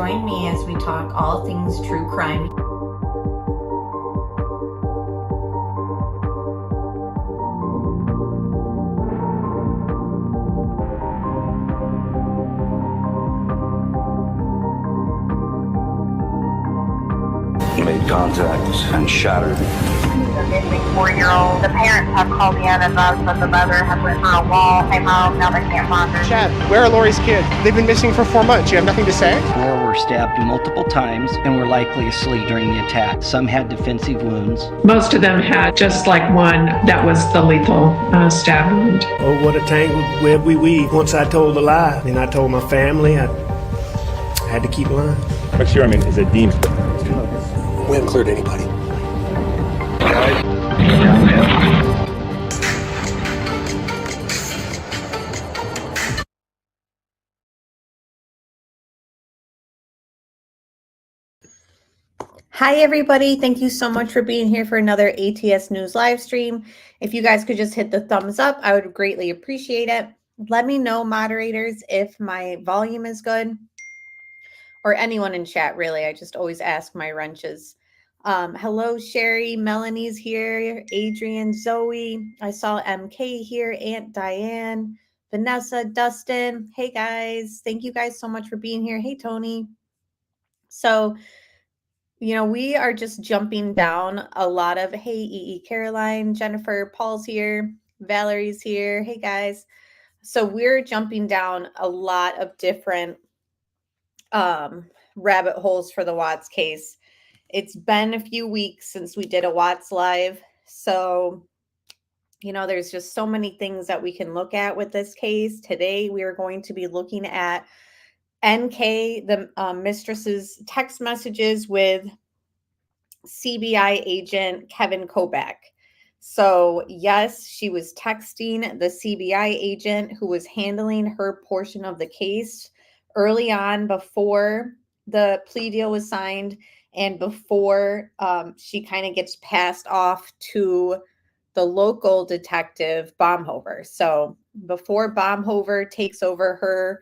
Join me as we talk all things true crime. Made contact and shattered. The missing 4-year-old. The parents have called the NSF, but the mother has went for a wall, came home, now they can't find her. Chad, where are Lori's kids? They've been missing for 4 months. You have nothing to say? 4 were stabbed multiple times and were likely asleep during the attack. Some had defensive wounds. Most of them had just like one that was the lethal stab wound. Oh, what a tangled web we weave. Once I told a lie, and I told my family, I had to keep lying. McSherman is a demon. We haven't cleared anybody. Hi, everybody. Thank you so much for being here for another ATS News live stream. If you guys could just hit the thumbs up, I would greatly appreciate it. Let me know, moderators, if my volume is good, or anyone in chat, really. I just always ask my wrenches. Hello, Sherry. Melanie's here. Adrian, Zoe. I saw MK here. Aunt Diane, Vanessa, Dustin. Hey, guys. Thank you guys so much for being here. Hey, Tony. So, we are just jumping down a lot of, hey, EE Caroline, Jennifer, Paul's here, Valerie's here. Hey, guys. So we're jumping down a lot of different rabbit holes for the Watts case. It's been a few weeks since we did a Watts live. So, there's just so many things that we can look at with this case. Today, we are going to be looking at NK, the Mistress's text messages with CBI agent Kevin Kobach. So, yes, she was texting the CBI agent who was handling her portion of the case early on before the plea deal was signed and before she kind of gets passed off to the local detective, Baumhover. So before Baumhover takes over her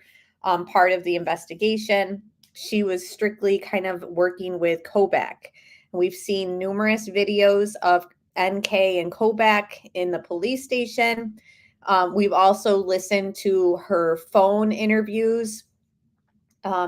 part of the investigation, she was strictly kind of working with Kobach. We've seen numerous videos of NK and Kobach in the police station. We've also listened to her phone interviews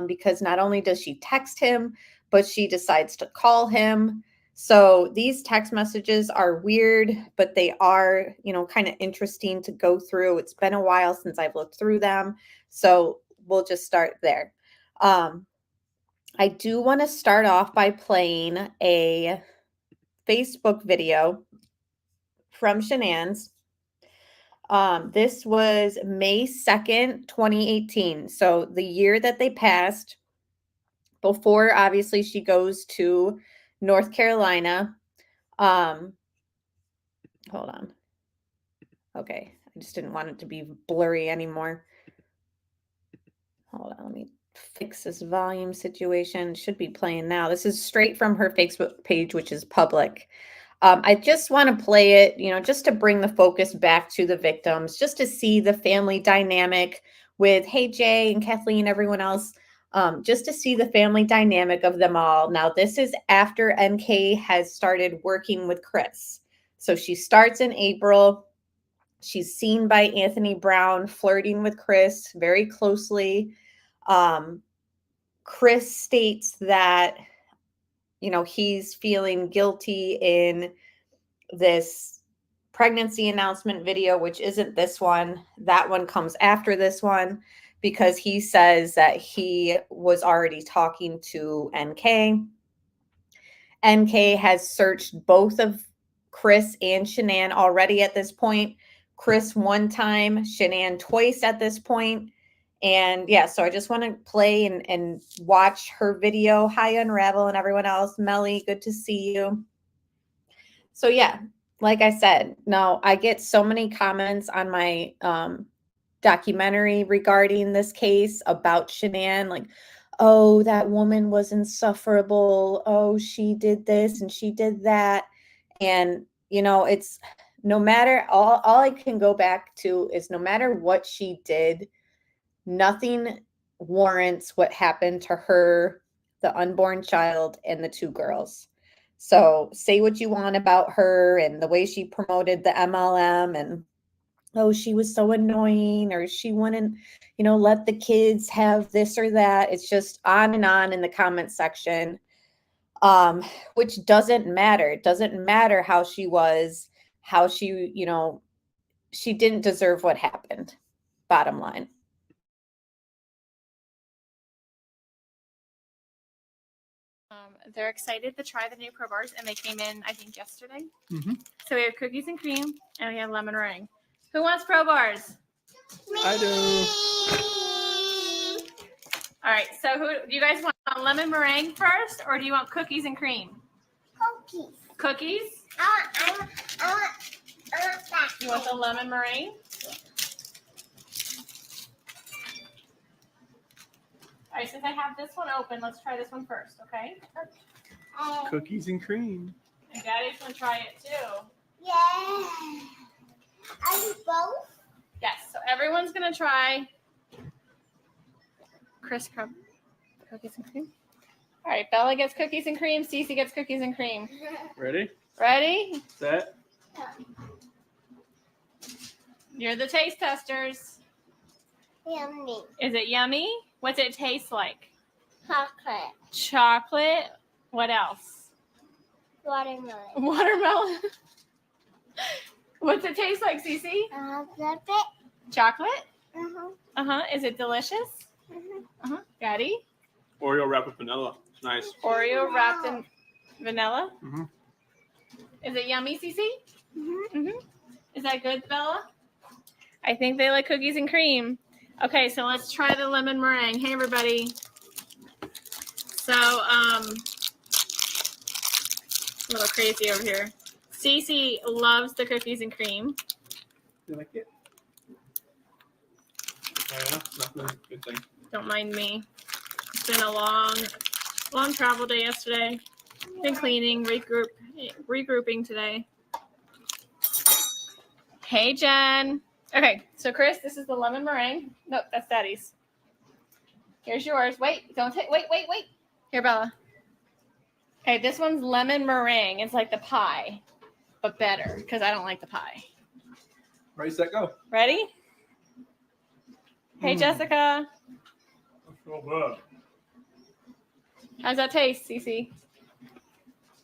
because not only does she text him, but she decides to call him. So these text messages are weird, but they are, kind of interesting to go through. It's been a while since I've looked through them. So we'll just start there. I do want to start off by playing a Facebook video from Shenan's. This was May 2nd, 2018. So the year that they passed, before obviously she goes to North Carolina. Hold on. Okay. I just didn't want it to be blurry anymore. Hold on. Let me fix this volume situation. It should be playing now. This is straight from her Facebook page, which is public. I just want to play it, just to bring the focus back to the victims, just to see the family dynamic with, hey, Jay and Kathleen, everyone else, just to see the family dynamic of them all. Now, this is after NK has started working with Chris. So she starts in April. She's seen by Anthony Brown flirting with Chris very closely. Chris states that, he's feeling guilty in this pregnancy announcement video, which isn't this one. That one comes after this one because he says that he was already talking to NK. NK has searched both of Chris and Shanann already at this point. Chris one time, Shanann twice at this point. And yeah, so I just want to play and watch her video. Hi, Unravel and everyone else. Melly, good to see you. So yeah, like I said, now I get so many comments on my documentary regarding this case about Shanann, like, oh, that woman was insufferable. Oh, she did this and she did that. And, it's no matter, all I can go back to is no matter what she did, nothing warrants what happened to her the unborn child, and the 2 girls. So say what you want about her and the way she promoted the MLM and, oh, she was so annoying, or she wouldn't, let the kids have this or that. It's just on and on in the comment section, which doesn't matter. It doesn't matter how she was, how she, she didn't deserve what happened. Bottom line. They're excited to try the new Pro Bars, and they came in, I think, yesterday. Mm-hmm. So we have cookies and cream, and we have lemon meringue. Who wants Pro Bars? I do. All right. So do you guys want lemon meringue first, or do you want cookies and cream? Cookies. Cookies? I want that. You want the lemon meringue? All right. Since I have this one open, let's try this one first, okay? Cookies and cream. And Daddy's gonna try it too. Yeah. Are you both? Yes. So everyone's gonna try Chris Crumb cookies and cream. All right. Bella gets cookies and cream. Cece gets cookies and cream. Ready? Ready? Set. You're the taste testers. Yummy. Is it yummy? What's it taste like? Chocolate. Chocolate. What else? Watermelon. Watermelon. What's it taste like, Cece? Love it. Chocolate? Uh-huh. Is it delicious? Daddy? Oreo wrapped with vanilla. It's nice. Oreo wrapped in vanilla? Mm-hmm. Is it yummy, Cece? Is that good, Bella? I think they like cookies and cream. Okay, so let's try the lemon meringue. Hey, everybody. So, a little crazy over here. Cece loves the cookies and cream. You like it? Yeah, nothing. Good thing. Don't mind me. It's been a long travel day yesterday. Been cleaning, regrouping today. Hey, Jen. Okay, so Chris, this is the lemon meringue. Nope, that's Daddy's. Here's yours. Wait, don't take. Wait. Here, Bella. Okay, this one's lemon meringue. It's like the pie, but better because I don't like the pie. Ready, set, go. Ready? Hey, Jessica. That's so good. How's that taste, Cece?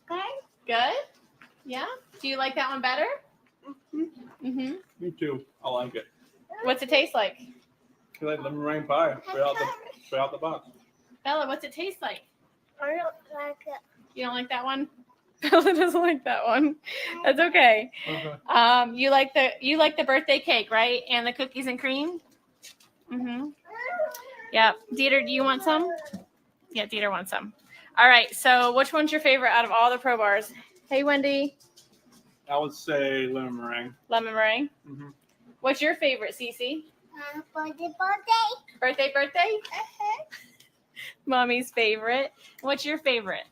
Good. Good? Yeah? Do you like that one better? Mm-hmm. Me too. I like it. What's it taste like? I like lemon meringue pie. Straight out the box. Bella, what's it taste like? I don't like it. You don't like that one? Bella doesn't like that one. That's okay. Okay. You like the birthday cake, right? And the cookies and cream? Mm-hmm. Yeah. Dieter, do you want some? Yeah, Dieter wants some. All right. So which one's your favorite out of all the Pro Bars? Hey, Wendy. I would say lemon meringue. Lemon meringue. Mm-hmm. What's your favorite, Cece? Birthday. Birthday? Mommy's favorite. What's your favorite?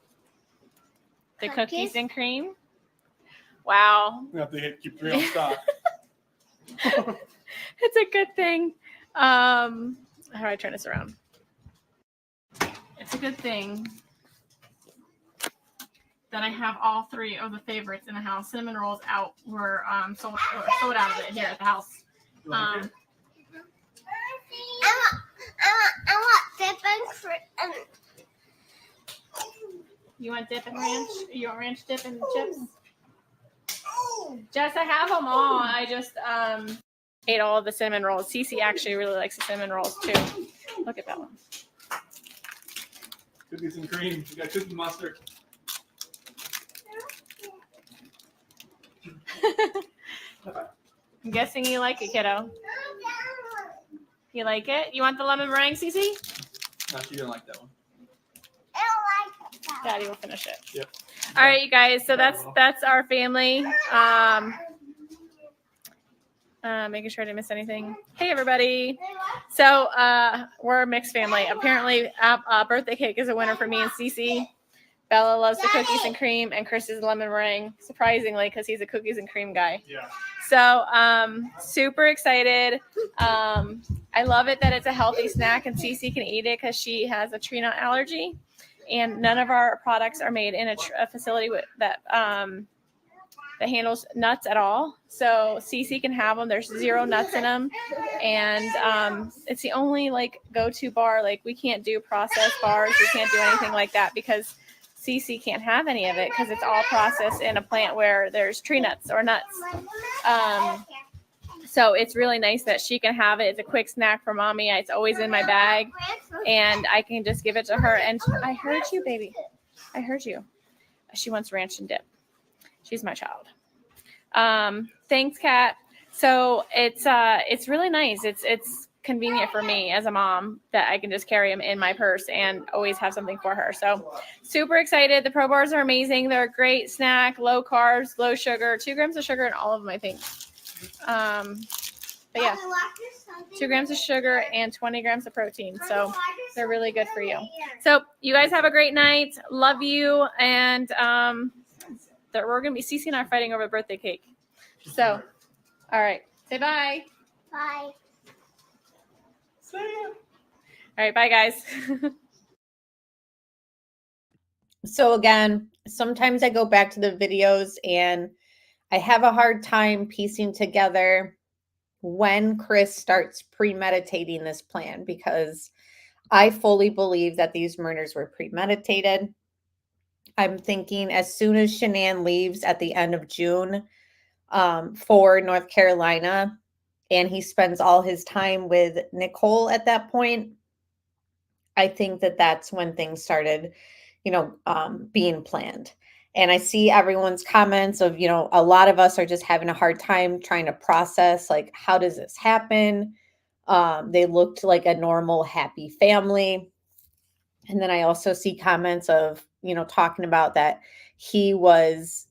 The cookies and cream? Wow. We have to keep 3 on stock. It's a good thing. How do I turn this around? It's a good thing that I have all 3 of the favorites in the house. Cinnamon rolls were sold out of it here at the house. I want dip and cream. You want dip and ranch? You want ranch dip and chips? Jess, I have them all. I just ate all of the cinnamon rolls. Cece actually really likes the cinnamon rolls too. Look at that one. Cookies and cream. We got cookie mustard. I'm guessing you like it, kiddo. You like it? You want the lemon meringue, Cece? No, she didn't like that one. I don't like that. Daddy will finish it. Yep. All right, you guys. So that's our family. Making sure I didn't miss anything. Hey, everybody. So we're a mixed family. Apparently, birthday cake is a winner for me and Cece. Bella loves the cookies and cream, and Chris is lemon meringue, surprisingly, because he's a cookies and cream guy. Yeah. So super excited. I love it that it's a healthy snack, and Cece can eat it because she has a tree nut allergy. and none of our products are made in a facility that handles nuts at all. So Cece can have them. There's 0 nuts in them, and it's the only like go-to bar. Like we can't do processed bars. We can't do anything like that because Cece can't have any of it because it's all processed in a plant where there's tree nuts or nuts. So it's really nice that she can have it. It's a quick snack for mommy. It's always in my bag, and I can just give it to her. And I heard you, baby. I heard you. She wants ranch and dip. She's my child. Thanks, Kat. So it's really nice. It's convenient for me as a mom that I can just carry them in my purse and always have something for her. So super excited. The Pro Bars are amazing. They're a great snack, low carbs, low sugar, 2 grams of sugar in all of them, I think. But yeah, 2 grams of sugar and 20 grams of protein. So they're really good for you. So you guys have a great night. Love you. And, we're going to be, Cece and I are fighting over a birthday cake. So, all right. Say bye. Bye. See ya. All right. Bye, guys. So again, sometimes I go back to the videos and I have a hard time piecing together when Chris starts premeditating this plan, because I fully believe that these murders were premeditated. I'm thinking as soon as Shanann leaves at the end of June for North Carolina, and he spends all his time with Nichol at that point, I think that that's when things started, being planned. And I see everyone's comments of, a lot of us are just having a hard time trying to process, like, how does this happen? They looked like a normal, happy family. And then I also see comments of, talking about that he was,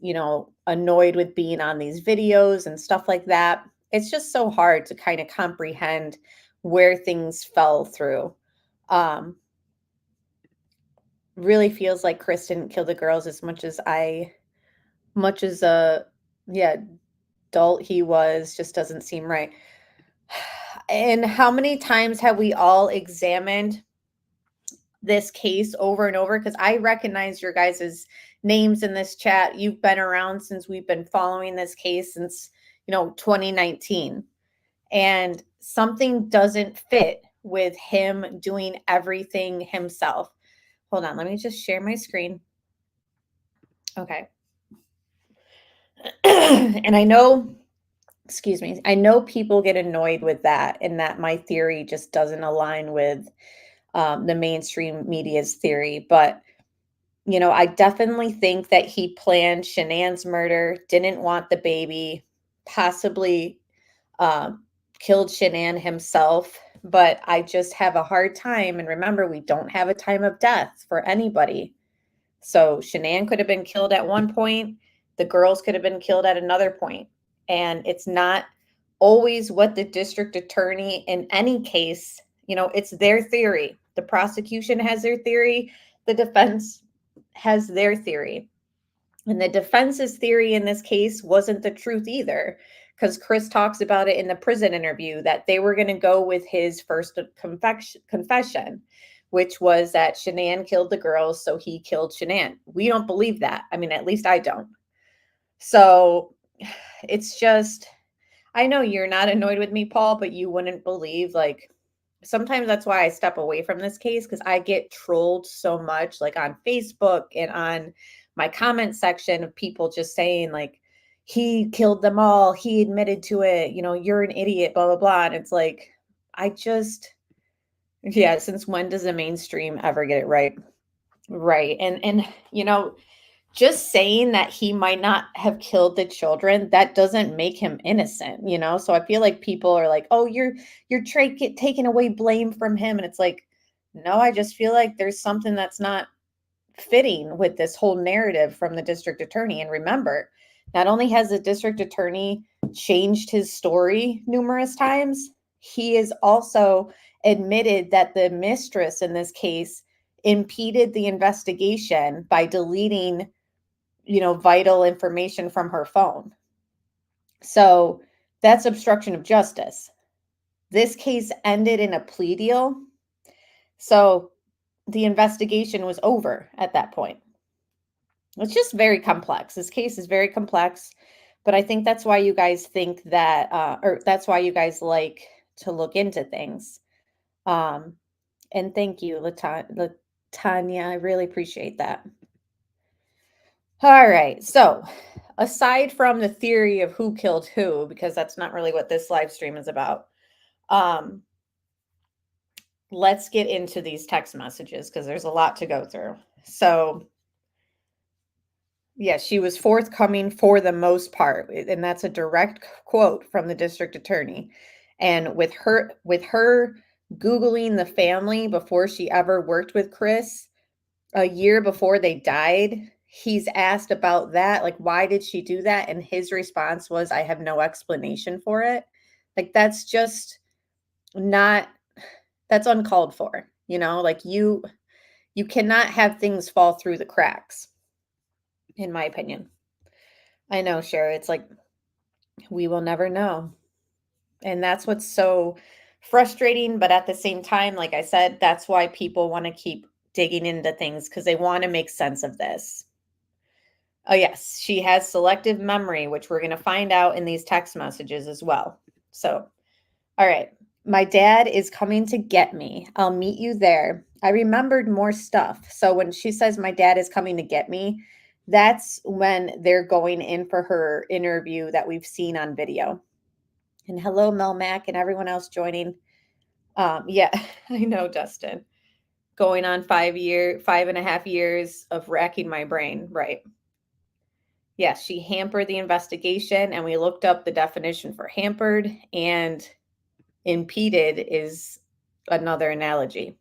annoyed with being on these videos and stuff like that. It's just so hard to kind of comprehend where things fell through. Really feels like Chris didn't kill the girls as much as adult he was, just doesn't seem right. And how many times have we all examined this case over and over? Because I recognize your guys' names in this chat. You've been around since we've been following this case since 2019, and something doesn't fit with him doing everything himself. Hold on, let me just share my screen. Okay. And I know people get annoyed with that, and that my theory just doesn't align with the mainstream media's theory. But, I definitely think that he planned Shanann's murder, didn't want the baby, possibly killed Shanann himself. But I just have a hard time. And remember, we don't have a time of death for anybody. So Shanann could have been killed at one point. The girls could have been killed at another point. And it's not always what the district attorney in any case, it's their theory. The prosecution has their theory. The defense has their theory. And the defense's theory in this case wasn't the truth either, because Chris talks about it in the prison interview that they were going to go with his first confession, which was that Shanann killed the girls, so he killed Shanann. We don't believe that. I mean, at least I don't. So it's just, I know you're not annoyed with me, Paul, but you wouldn't believe, like, sometimes that's why I step away from this case, because I get trolled so much, like on Facebook and on my comment section, of people just saying, like, he killed them all, he admitted to it, you're an idiot, blah, blah, blah. And it's like, since when does the mainstream ever get it right? Right. And just saying that he might not have killed the children, that doesn't make him innocent, So I feel like people are like, oh, you're taking away blame from him. And it's like, no, I just feel like there's something that's not fitting with this whole narrative from the district attorney. And remember, not only has the district attorney changed his story numerous times, he has also admitted that the mistress in this case impeded the investigation by deleting vital information from her phone. So that's obstruction of justice. This case ended in a plea deal. So the investigation was over at that point. It's just very complex. This case is very complex, but I think that's why you guys think that, or that's why you guys like to look into things. And thank you, Latanya. I really appreciate that. All right. So aside from the theory of who killed who, because that's not really what this live stream is about, let's get into these text messages because there's a lot to go through. So yes, she was forthcoming for the most part, and that's a direct quote from the district attorney. And with her Googling the family before she ever worked with Chris, a year before they died, he's asked about that, like, why did she do that? And his response was, I have no explanation for it. Like, that's just not, that's uncalled for, you know, like you cannot have things fall through the cracks, in my opinion. I know, Sherry, it's like, we will never know. And that's what's so frustrating. But at the same time, like I said, that's why people want to keep digging into things because they want to make sense of this. Oh, yes, she has selective memory, which we're going to find out in these text messages as well. So, all right. My dad is coming to get me. I'll meet you there. I remembered more stuff. So when she says my dad is coming to get me, that's when they're going in for her interview that we've seen on video. And hello, Mel Mack and everyone else joining. Yeah, I know, Dustin. Going on 5.5 years of racking my brain. Right. Yes, she hampered the investigation, and we looked up the definition for hampered, and impeded is another analogy.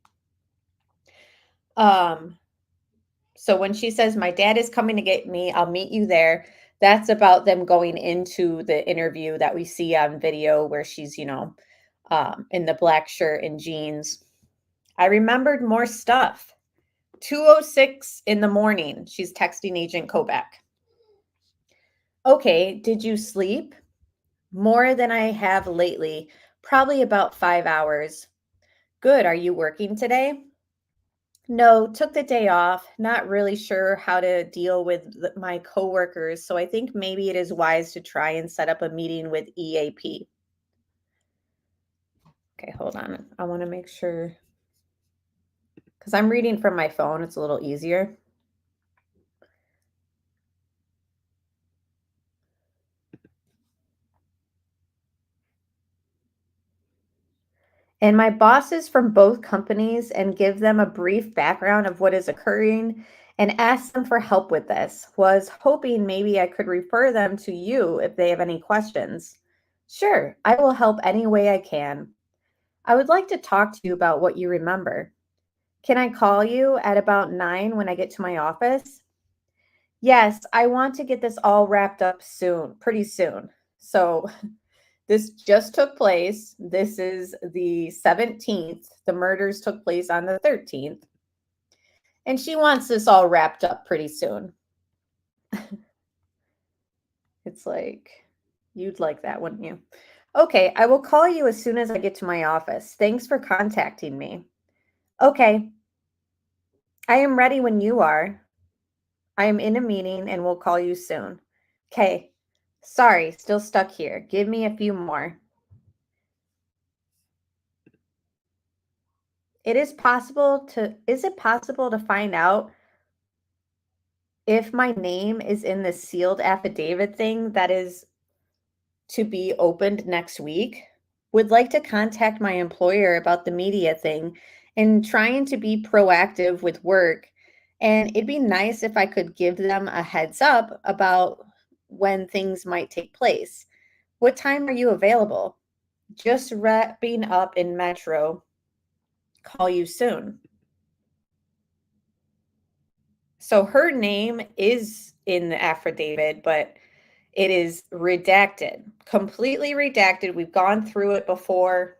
So when she says, my dad is coming to get me, I'll meet you there, that's about them going into the interview that we see on video where she's, you know, in the black shirt and jeans. I remembered more stuff. 2:06 in the morning, she's texting Agent Kovac. Okay, did you sleep? More than I have lately, probably about 5 hours. Good, are you working today? No, took the day off. Not really sure how to deal with my coworkers, so I think maybe it is wise to try and set up a meeting with EAP. Okay, hold on. I want to make sure, because I'm reading from my phone. It's a little easier. And my bosses from both companies and give them a brief background of what is occurring and ask them for help with this. Was hoping maybe I could refer them to you if they have any questions. Sure, I will help any way I can. I would like to talk to you about what you remember. Can I call you at about 9 when I get to my office? Yes, I want to get this all wrapped up soon, pretty soon. So this just took place. This is the 17th. The murders took place on the 13th. And she wants this all wrapped up pretty soon. It's like, you'd like that, wouldn't you? Okay, I will call you as soon as I get to my office. Thanks for contacting me. Okay. I am ready when you are. I am in a meeting and will call you soon. Okay. Sorry, still stuck here. Give me a few more. Is it possible to find out if my name is in the sealed affidavit thing that is to be opened next week? Would like to contact my employer about the media thing and trying to be proactive with work. And it'd be nice if I could give them a heads up about when things might take place. What time are you available? Just wrapping up in Metro. Call you soon. So her name is in the affidavit, but it is redacted, completely redacted. We've gone through it before.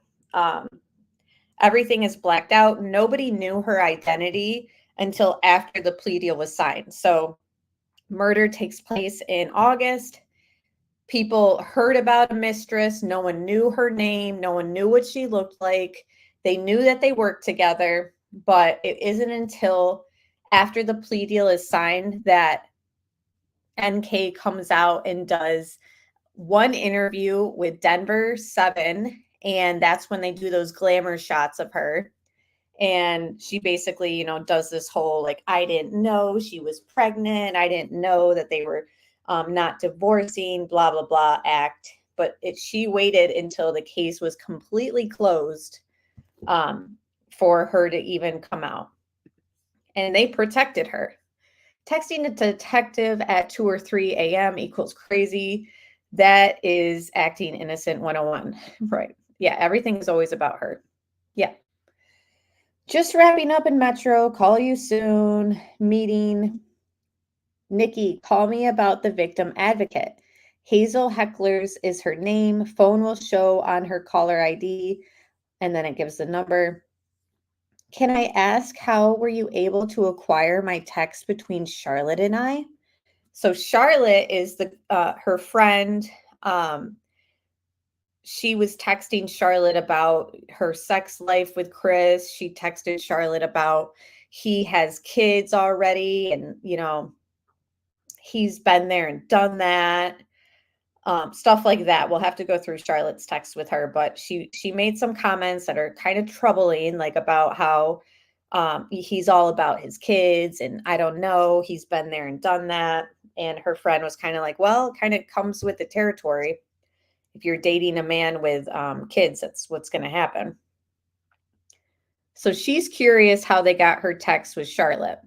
Everything is blacked out. Nobody knew her identity until after the plea deal was signed. So murder takes place in August. People heard about a mistress. No one knew her name. No one knew what she looked like. They knew that they worked together. but it isn't until after the plea deal is signed that NK comes out and does one interview with Denver 7, and that's when they do those glamour shots of her. And she basically, does this whole like, I didn't know she was pregnant. I didn't know that they were not divorcing, blah, blah, blah act. But she waited until the case was completely closed for her to even come out. And they protected her. Texting a detective at 2 or 3 a.m. equals crazy. That is acting innocent 101. Right. Yeah, everything is always about her. Yeah. Just wrapping up in Metro. Call you soon. Meeting. Nikki, call me about the victim advocate. Hazel Hecklers is her name. Phone will show on her caller ID. And then it gives the number. Can I ask, how were you able to acquire my text between Charlotte and I? So Charlotte is her friend. She was texting Charlotte about her sex life with Chris. She texted Charlotte about he has kids already, and he's been there and done that. Stuff like that. We'll have to go through Charlotte's text with her, but she made some comments that are kind of troubling, like about how he's all about his kids, and I don't know, he's been there and done that. And her friend was kind of like, well, it kind of comes with the territory. If you're dating a man with kids, that's what's going to happen. So she's curious how they got her text with Charlotte.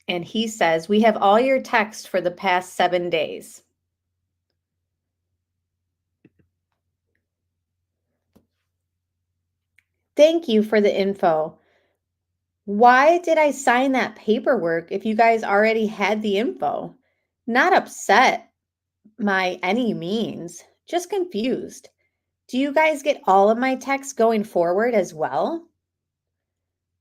And he says, we have all your texts for the past 7 days. Thank you for the info. Why did I sign that paperwork if you guys already had the info? Not upset by any means, just confused. Do you guys get all of my texts going forward as well?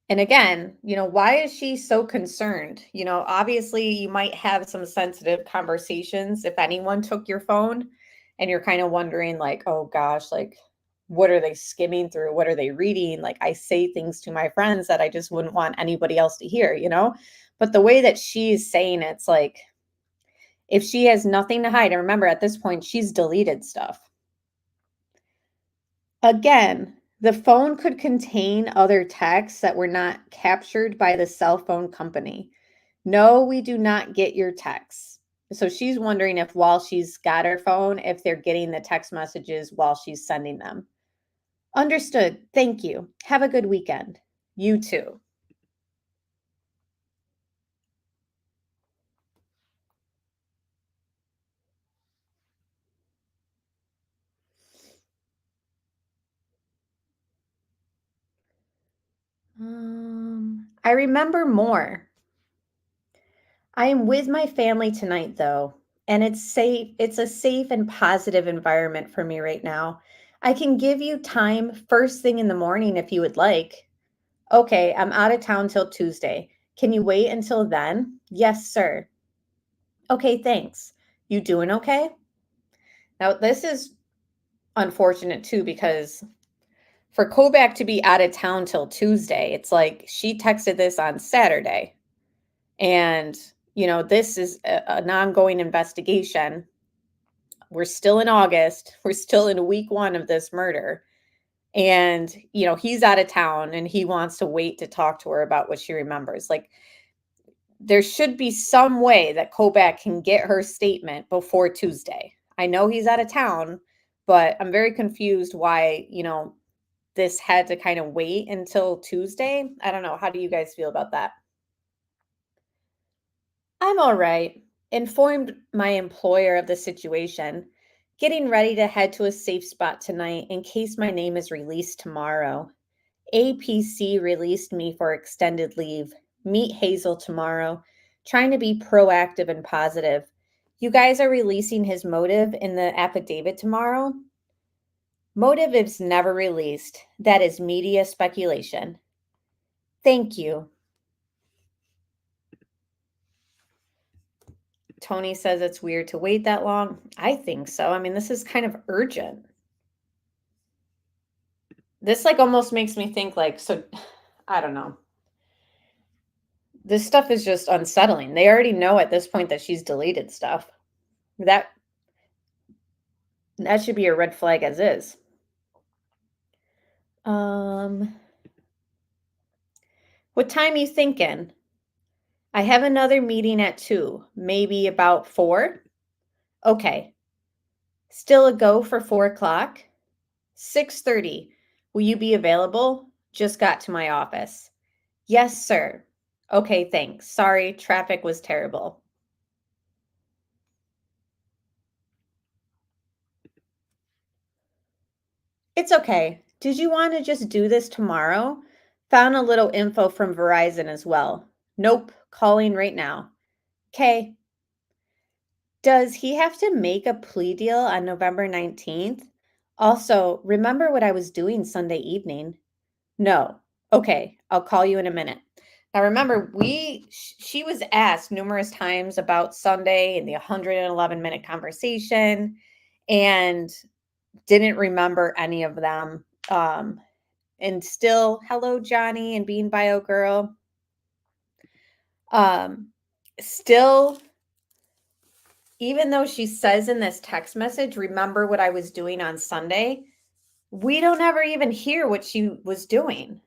And again, why is she so concerned? Obviously you might have some sensitive conversations if anyone took your phone and you're kind of wondering like, oh gosh, like, what are they skimming through? What are they reading? Like, I say things to my friends that I just wouldn't want anybody else to hear, But the way that she's saying it's like, if she has nothing to hide, and remember at this point, she's deleted stuff. Again, the phone could contain other texts that were not captured by the cell phone company. No, we do not get your texts. So she's wondering if while she's got her phone, if they're getting the text messages while she's sending them. Understood. Thank you. Have a good weekend. You too. I remember more. I am with my family tonight, though, and it's safe. It's a safe and positive environment for me right now. I can give you time first thing in the morning if you would like. Okay, I'm out of town till Tuesday. Can you wait until then? Yes, sir. Okay, thanks. You doing okay? Now, this is unfortunate too, because for Kobach to be out of town till Tuesday, it's like she texted this on Saturday. And, this is an ongoing investigation. We're still in August. We're still in week 1 of this murder. And, he's out of town and he wants to wait to talk to her about what she remembers. Like, there should be some way that Kobach can get her statement before Tuesday. I know he's out of town, but I'm very confused why, this had to kind of wait until Tuesday. I don't know. How do you guys feel about that? I'm all right. Informed my employer of the situation. Getting ready to head to a safe spot tonight in case my name is released tomorrow. APC released me for extended leave. Meet Hazel tomorrow. Trying to be proactive and positive. You guys are releasing his motive in the affidavit tomorrow? Motive is never released. That is media speculation. Thank you. Tony says it's weird to wait that long. I think so. I mean, this is kind of urgent. this like almost makes me think like, so I don't know. This stuff is just unsettling. They already know at this point that she's deleted stuff. That should be a red flag as is. What time you thinking? I have another meeting at 2, maybe about 4. Okay. Still a go for 4 o'clock? 6:30. Will you be available? Just got to my office. Yes, sir. Okay, thanks. Sorry, traffic was terrible. It's okay. Did you want to just do this tomorrow? Found a little info from Verizon as well. Nope, calling right now. Okay. Does he have to make a plea deal on November 19th? Also, remember what I was doing Sunday evening? No. Okay, I'll call you in a minute. Now remember, she was asked numerous times about Sunday in the 111-minute conversation and didn't remember any of them. And still, hello, Johnny and Bean Bio Girl. Still, even though she says in this text message, remember what I was doing on Sunday, we don't ever even hear what she was doing.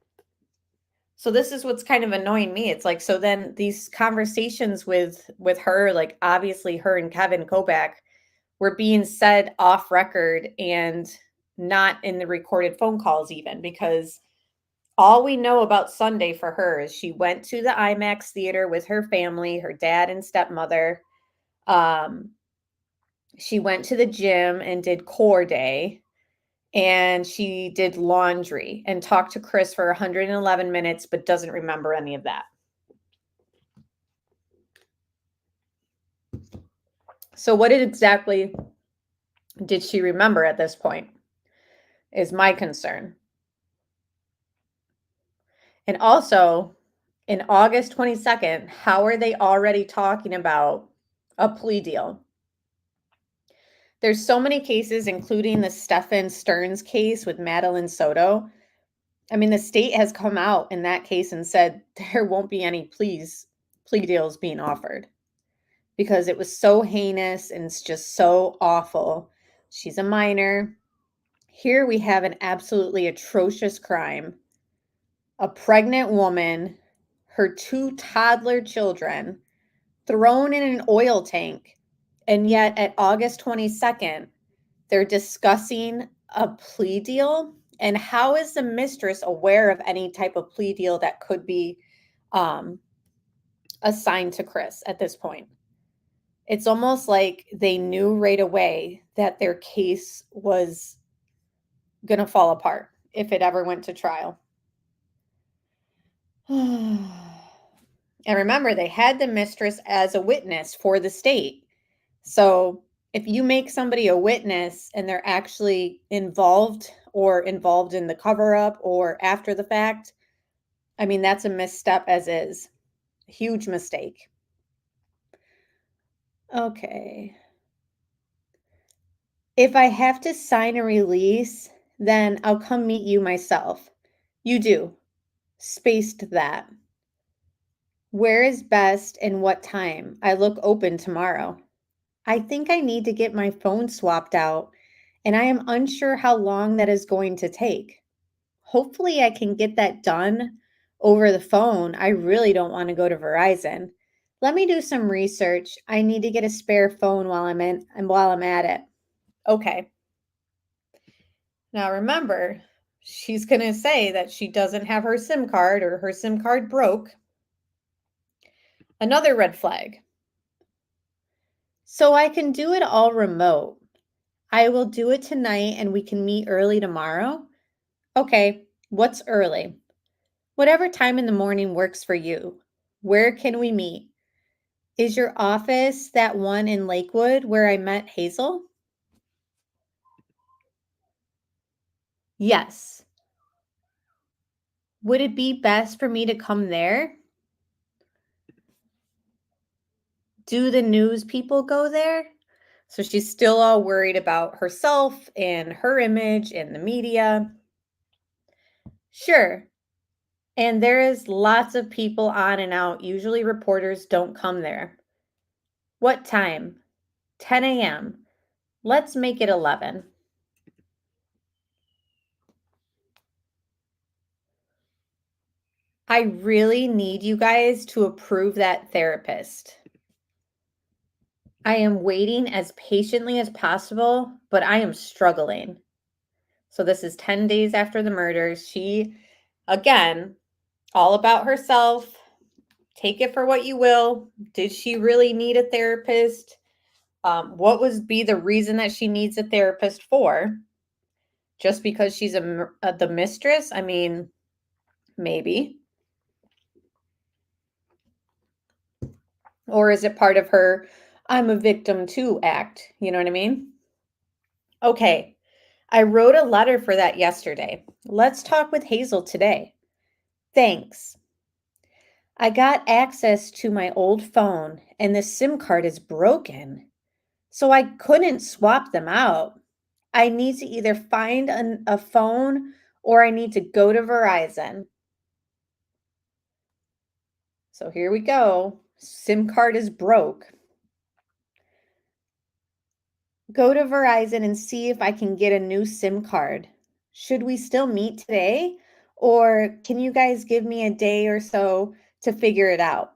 So this is what's kind of annoying me. It's like, so then these conversations with her, like obviously her and Kevin Kovac were being said off record and not in the recorded phone calls even, because all we know about Sunday for her is she went to the IMAX theater with her family, her dad and stepmother. She went to the gym and did core day, and she did laundry and talked to Chris for 111 minutes, but doesn't remember any of that. So what exactly did she remember at this point is my concern. And also, in August 22nd, how are they already talking about a plea deal? There's so many cases, including the Stephen Stearns case with Madeline Soto. I mean, the state has come out in that case and said there won't be any plea deals being offered because it was so heinous and it's just so awful. She's a minor. Here we have an absolutely atrocious crime. A pregnant woman, her 2 toddler children, thrown in an oil tank. And yet at August 22nd, they're discussing a plea deal. And how is the mistress aware of any type of plea deal that could be assigned to Chris at this point? It's almost like they knew right away that their case was going to fall apart if it ever went to trial. And remember, they had the mistress as a witness for the state. So if you make somebody a witness and they're actually involved in the cover-up or after the fact, I mean, that's a misstep as is. Huge mistake. Okay. If I have to sign a release, then I'll come meet you myself. You do. Spaced that. Where is best and what time? I look open tomorrow. I think I need to get my phone swapped out, and I am unsure how long that is going to take. Hopefully I can get that done over the phone. I really don't want to go to Verizon. Let me do some research. I need to get a spare phone while I'm at it. Okay. Now remember, she's going to say that she doesn't have her SIM card or her SIM card broke. Another red flag. So I can do it all remote. I will do it tonight and we can meet early tomorrow. Okay, what's early? Whatever time in the morning works for you. Where can we meet? Is your office that one in Lakewood where I met Hazel? Yes. Would it be best for me to come there? Do the news people go there? So she's still all worried about herself and her image and the media. Sure. And there is lots of people on and out. Usually reporters don't come there. What time? 10 a.m. Let's make it 11. I really need you guys to approve that therapist. I am waiting as patiently as possible, but I am struggling. So this is 10 days after the murders. She, again, all about herself. Take it for what you will. Did she really need a therapist? What would be the reason that she needs a therapist for? Just because she's the mistress? I mean, maybe. Or is it part of her I'm a victim too act? You know what I mean? Okay, I wrote a letter for that yesterday. Let's talk with Hazel today. Thanks. I got access to my old phone and the SIM card is broken, so I couldn't swap them out. I need to either find a phone or I need to go to Verizon. So here we go. SIM card is broke. Go to Verizon and see if I can get a new SIM card. Should we still meet today? Or can you guys give me a day or so to figure it out?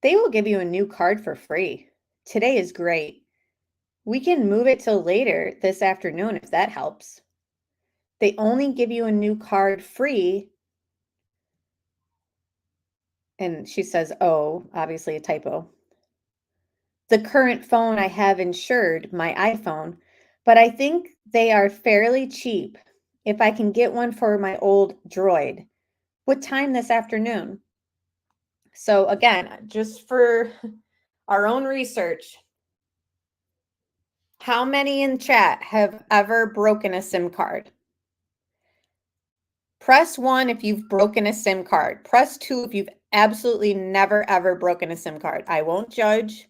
They will give you a new card for free. Today is great. We can move it till later this afternoon if that helps. They only give you a new card free. And she says, oh, obviously a typo. The current phone I have insured, my iPhone, but I think they are fairly cheap if I can get one for my old Droid. What time this afternoon? So again, just for our own research, how many in chat have ever broken a SIM card? Press 1 if you've broken a SIM card. Press 2 if you've absolutely never, ever broken a SIM card. I won't judge.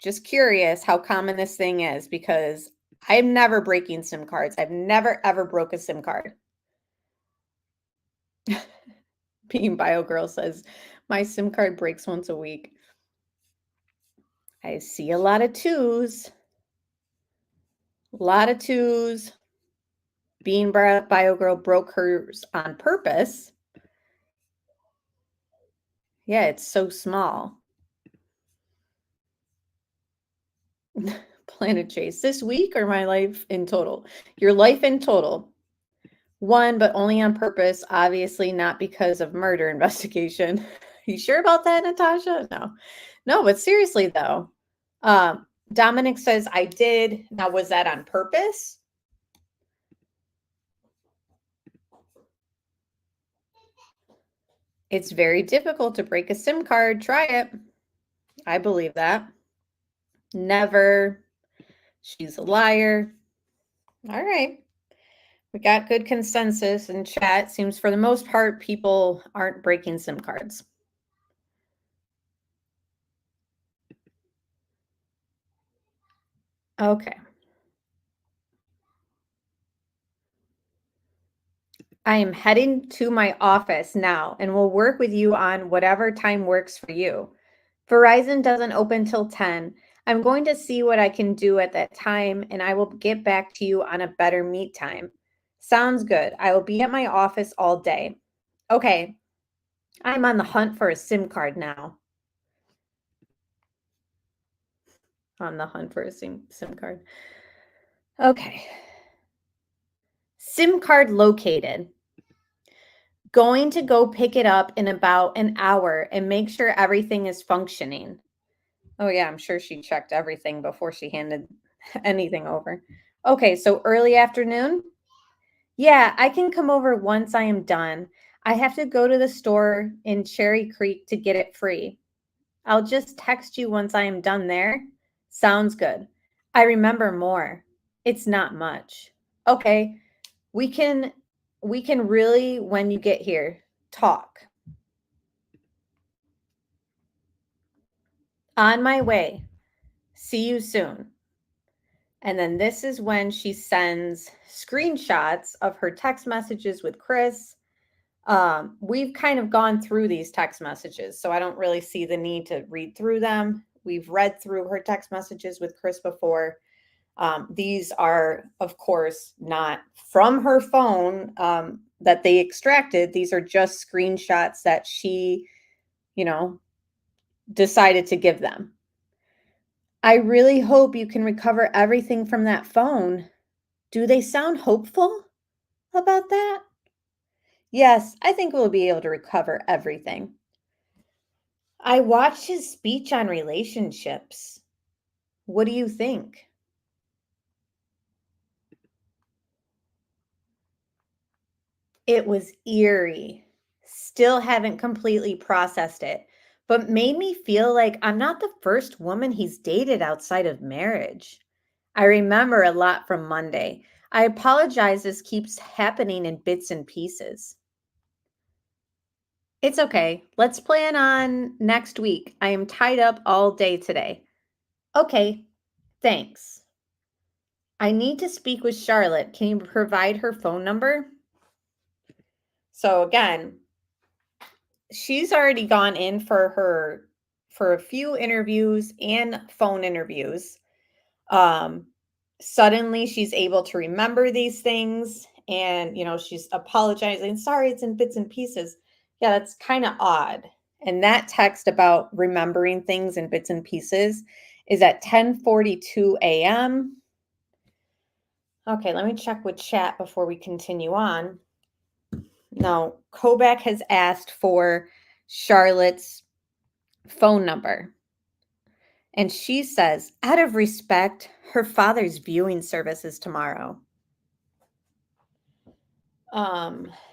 Just curious how common this thing is because I'm never breaking SIM cards. I've never, ever broke a SIM card. Being Bio Girl says, my SIM card breaks once a week. I see a lot of 2s. A lot of 2s. Being Bio Girl broke hers on purpose. Yeah, it's so small. Planet Chase. This week or my life in total? Your life in total. 1, but only on purpose. Obviously not because of murder investigation. You sure about that, Natasha? No, but seriously though. Dominic says, I did. Now, was that on purpose? It's very difficult to break a SIM card. Try it. I believe that. Never. She's a liar. All right. We got good consensus in chat. Seems for the most part, people aren't breaking SIM cards. Okay. I am heading to my office now and will work with you on whatever time works for you. Verizon doesn't open till 10. I'm going to see what I can do at that time and I will get back to you on a better meet time. Sounds good. I will be at my office all day. Okay. I'm on the hunt for a SIM card now. On the hunt for a SIM card. Okay. SIM card located. Going to go pick it up in about an hour and make sure everything is functioning. Oh yeah, I'm sure she checked everything before she handed anything over. Okay, so early afternoon? Yeah, I can come over once I am done. I have to go to the store in Cherry Creek to get it free. I'll just text you once I am done there. Sounds good. I remember more. It's not much. Okay, we can really, when you get here, talk. On my way. See you soon. And then this is when she sends screenshots of her text messages with Chris. We've kind of gone through these text messages, so I don't really see the need to read through them. We've read through her text messages with Chris before. These are, of course, not from her phone that they extracted. These are just screenshots that she, decided to give them. I really hope you can recover everything from that phone. Do they sound hopeful about that? Yes, I think we'll be able to recover everything. I watched his speech on relationships. What do you think? It was eerie. Still haven't completely processed it, but made me feel like I'm not the first woman he's dated outside of marriage. I remember a lot from Monday. I apologize, this keeps happening in bits and pieces. It's okay. Let's plan on next week. I am tied up all day today. Okay, thanks. I need to speak with Charlotte. Can you provide her phone number? So again, she's already gone in for a few interviews and phone interviews. Suddenly she's able to remember these things, and she's apologizing. Sorry, it's in bits and pieces. Yeah, that's kind of odd. And that text about remembering things in bits and pieces is at 10:42 a.m. Okay, let me check with chat before we continue on. Now, Kobach has asked for Charlotte's phone number. And she says, out of respect, her father's viewing service is tomorrow.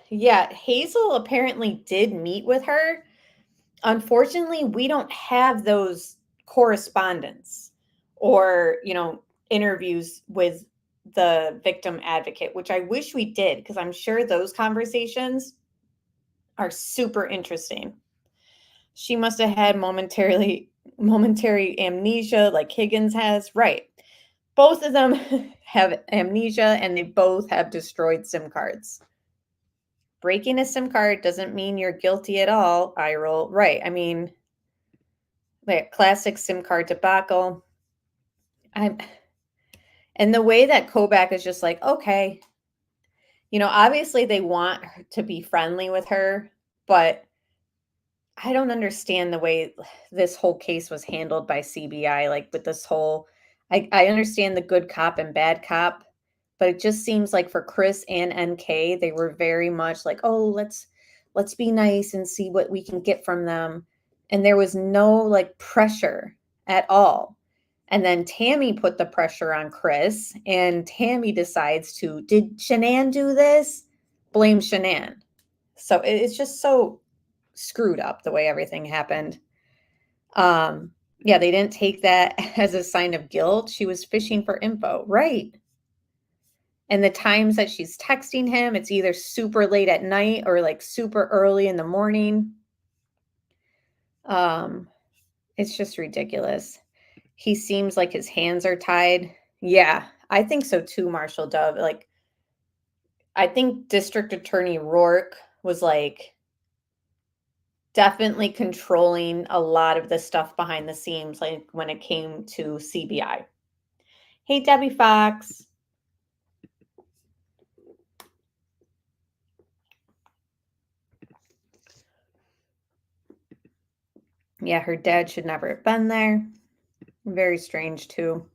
Yeah, Hazel apparently did meet with her. Unfortunately, we don't have those correspondence or, interviews with the victim advocate, which I wish we did, because I'm sure those conversations are super interesting. She must have had momentary amnesia like Higgins has. Right. Both of them have amnesia, and they both have destroyed SIM cards. Breaking a SIM card doesn't mean you're guilty at all. I roll. Right. I mean, that classic SIM card debacle. And the way that Kobach is just like, okay, obviously they want her to be friendly with her, but I don't understand the way this whole case was handled by CBI. Like with this whole, I understand the good cop and bad cop, but it just seems like for Chris and NK, they were very much like, oh, let's be nice and see what we can get from them. And there was no like pressure at all. And then Tammy put the pressure on Chris, and Tammy decides to, did Shanann do this? Blame Shanann. So it's just so screwed up the way everything happened. Yeah, they didn't take that as a sign of guilt. She was fishing for info, right? And the times that she's texting him, it's either super late at night or like super early in the morning. It's just ridiculous. He seems like his hands are tied. Yeah, I think so too, Marshall Dove. Like, I think District Attorney Rourke was like definitely controlling a lot of the stuff behind the scenes, like when it came to CBI. Hey, Debbie Fox. Yeah, her dad should never have been there. Very strange, too.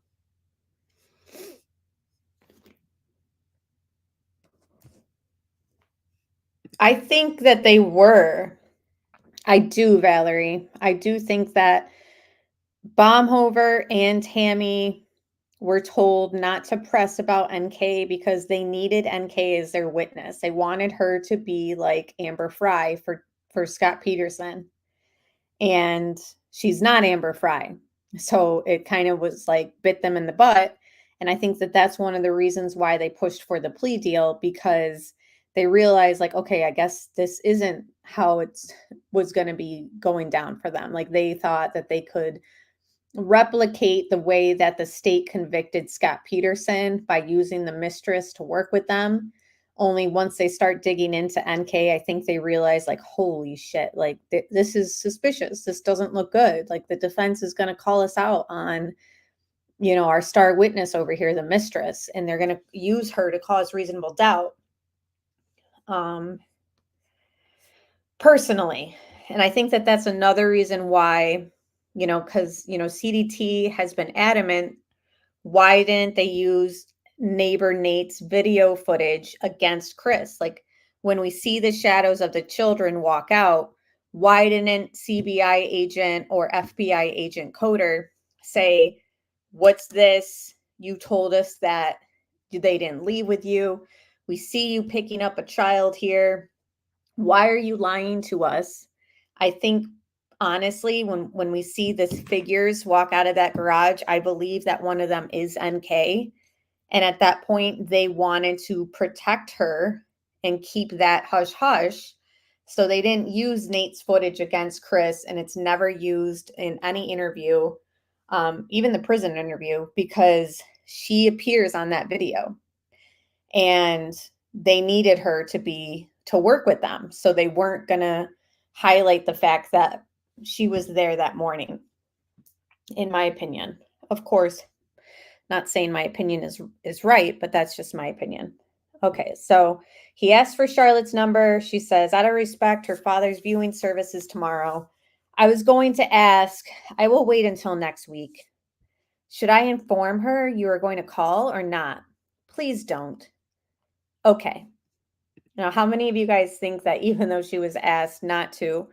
I think that they were. I do, Valerie. I do think that Baumhover and Tammy were told not to press about NK because they needed NK as their witness. They wanted her to be like Amber Fry for Scott Peterson. And she's not Amber Fry. So it kind of was like bit them in the butt. And I think that that's one of the reasons why they pushed for the plea deal, because they realized like, okay, I guess this isn't how it was going to be going down for them. Like they thought that they could replicate the way that the state convicted Scott Peterson by using the Mistress to work with them. Only once they start digging into NK, I think they realize, like, holy shit, like this is suspicious. This doesn't look good. Like, the defense is going to call us out on, you know, our star witness over here, the Mistress, and they're going to use her to cause reasonable doubt. Personally, and I think that that's another reason why, you know, because, you know, CDT has been adamant. Why didn't they use neighbor Nate's video footage against Chris? Like, when we see the shadows of the children walk out, why didn't CBI agent or FBI agent Coder say, what's this? You told us that they didn't leave with you. We see you picking up a child here. Why are you lying to us? I think, honestly, when we see these figures walk out of that garage, I believe that one of them is NK. And at that point, they wanted to protect her and keep that hush hush. So they didn't use Nate's footage against Chris, and it's never used in any interview, even the prison interview, because she appears on that video. And they needed her to work with them. So they weren't going to highlight the fact that she was there that morning, in my opinion. Of course, not saying my opinion is right, but that's just my opinion. Okay, so he asked for Charlotte's number. She says, out of respect, her father's viewing services tomorrow. I was going to ask, I will wait until next week. Should I inform her you are going to call or not? Please don't. Okay. Now, how many of you guys think that even though she was asked not to,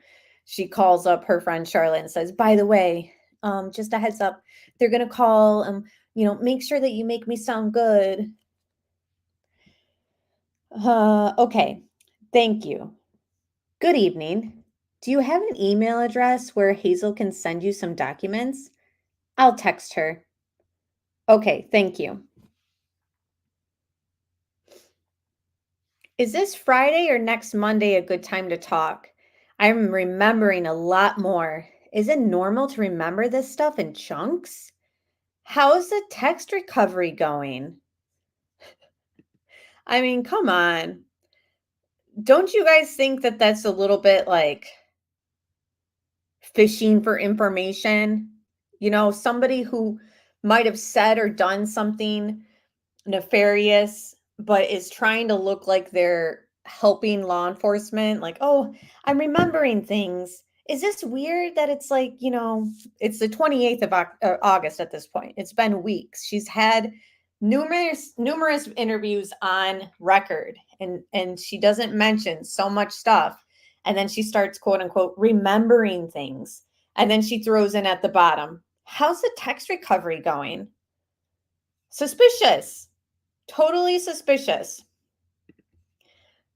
she calls up her friend Charlotte and says, by the way, just a heads up, they're going to call, you know, make sure that you make me sound good. Okay. Thank you. Good evening. Do you have an email address where Hazel can send you some documents? I'll text her. Okay. Thank you. Is this Friday or next Monday a good time to talk? I'm remembering a lot more. Is it normal to remember this stuff in chunks? How's the text recovery going? I mean, come on. Don't you guys think that that's a little bit like fishing for information? You know, somebody who might have said or done something nefarious, but is trying to look like they're helping law enforcement. Like, oh, I'm remembering things. Is this weird that it's like, you know, it's the 28th of August at this point. It's been weeks. She's had numerous interviews on record, and she doesn't mention so much stuff. And then she starts, quote unquote, remembering things. And then she throws in at the bottom, how's the text recovery going? Suspicious. Totally suspicious.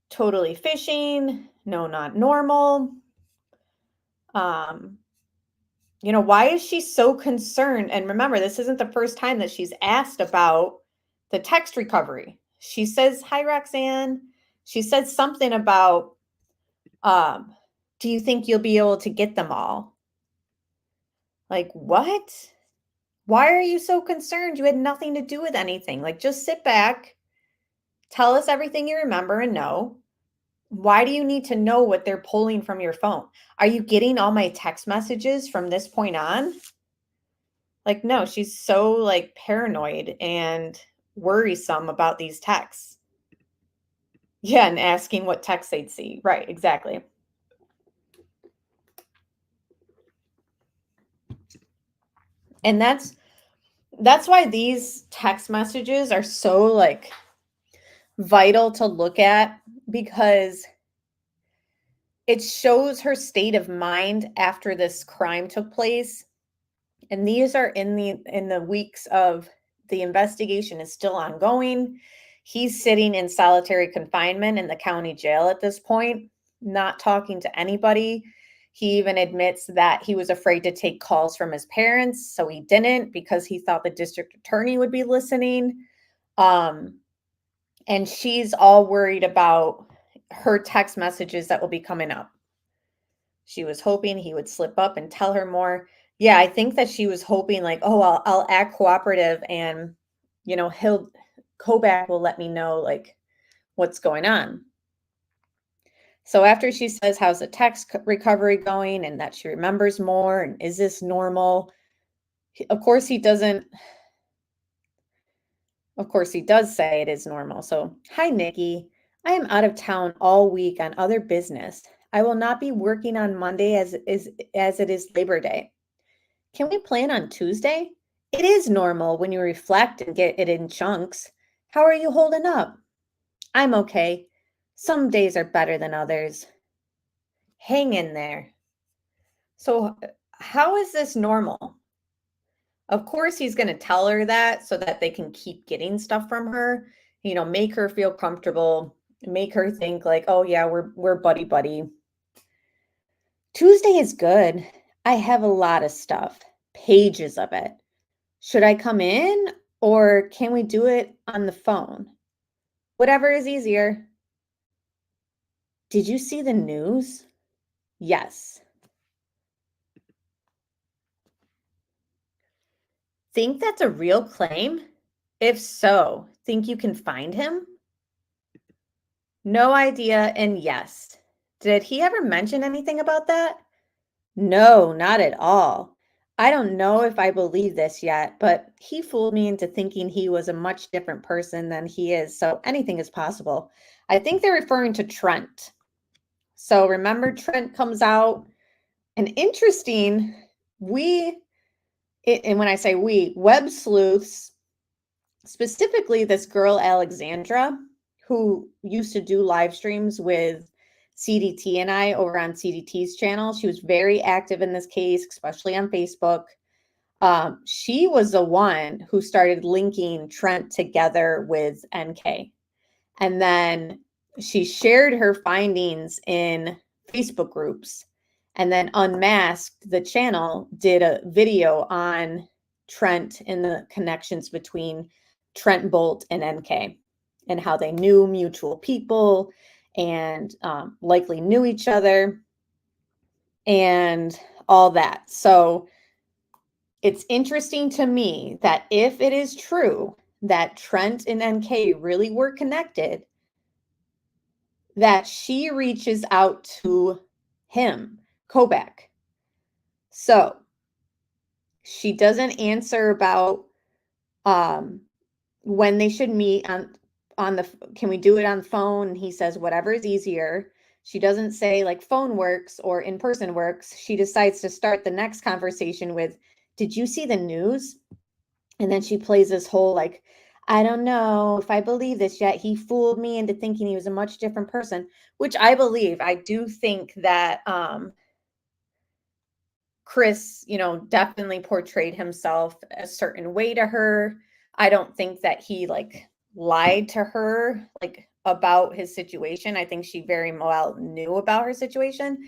Totally fishing. No, not normal. You know, why is she so concerned? And remember, this isn't the first time that she's asked about the text recovery. She says, hi, Roxanne. She said something about, do you think you'll be able to get them all? Like, what? Why are you so concerned? You had nothing to do with anything. Like, just sit back. Tell us everything you remember and know. Why do you need to know what they're pulling from your phone? Are you getting all my text messages from this point on? Like, no, she's so like paranoid and worrisome about these texts. Yeah, and asking what text they'd see. Right, exactly. And that's why these text messages are so like vital to look at, because it shows her state of mind after this crime took place. And these are in the weeks of the investigation is still ongoing. He's sitting in solitary confinement in the county jail at this point, not talking to anybody. He even admits that he was afraid to take calls from his parents, so he didn't, because he thought the district attorney would be listening. And she's all worried about her text messages that will be coming up. She was hoping he would slip up and tell her more. Yeah, I think that she was hoping like, oh, I'll act cooperative and, Kobach will let me know like what's going on. So after she says, how's the text recovery going and that she remembers more and is this normal? Of course he does say it is normal. So, hi, Nikki. I am out of town all week on other business. I will not be working on Monday as it is Labor Day. Can we plan on Tuesday? It is normal when you reflect and get it in chunks. How are you holding up? I'm okay. Some days are better than others. Hang in there. So, how is this normal? Of course, he's going to tell her that so that they can keep getting stuff from her, make her feel comfortable, make her think like, oh yeah, we're buddy buddy. Tuesday is good. I have a lot of stuff, pages of it. Should I come in or can we do it on the phone? Whatever is easier. Did you see the news? Yes. Think that's a real claim? If so, think you can find him? No idea and yes. Did he ever mention anything about that? No, not at all. I don't know if I believe this yet, but he fooled me into thinking he was a much different person than he is, so anything is possible. I think they're referring to Trent. So remember, Trent comes out, and interesting, and when I say we, web sleuths, specifically this girl, Alexandra, who used to do live streams with CDT and I over on CDT's channel. She was very active in this case, especially on Facebook. She was the one who started linking Trent together with NK. And then she shared her findings in Facebook groups. And then Unmasked, the channel, did a video on Trent and the connections between Trent Bolt and NK and how they knew mutual people and likely knew each other and all that. So it's interesting to me that if it is true that Trent and NK really were connected, that she reaches out to him, Kobach. So she doesn't answer about when they should meet on the, can we do it on the phone? And he says, whatever is easier. She doesn't say like phone works or in person works. She decides to start the next conversation with, did you see the news? And then she plays this whole like, I don't know if I believe this yet. He fooled me into thinking he was a much different person, which I believe. I do think that Chris, definitely portrayed himself a certain way to her. I don't think that he like lied to her like about his situation. I think she very well knew about her situation.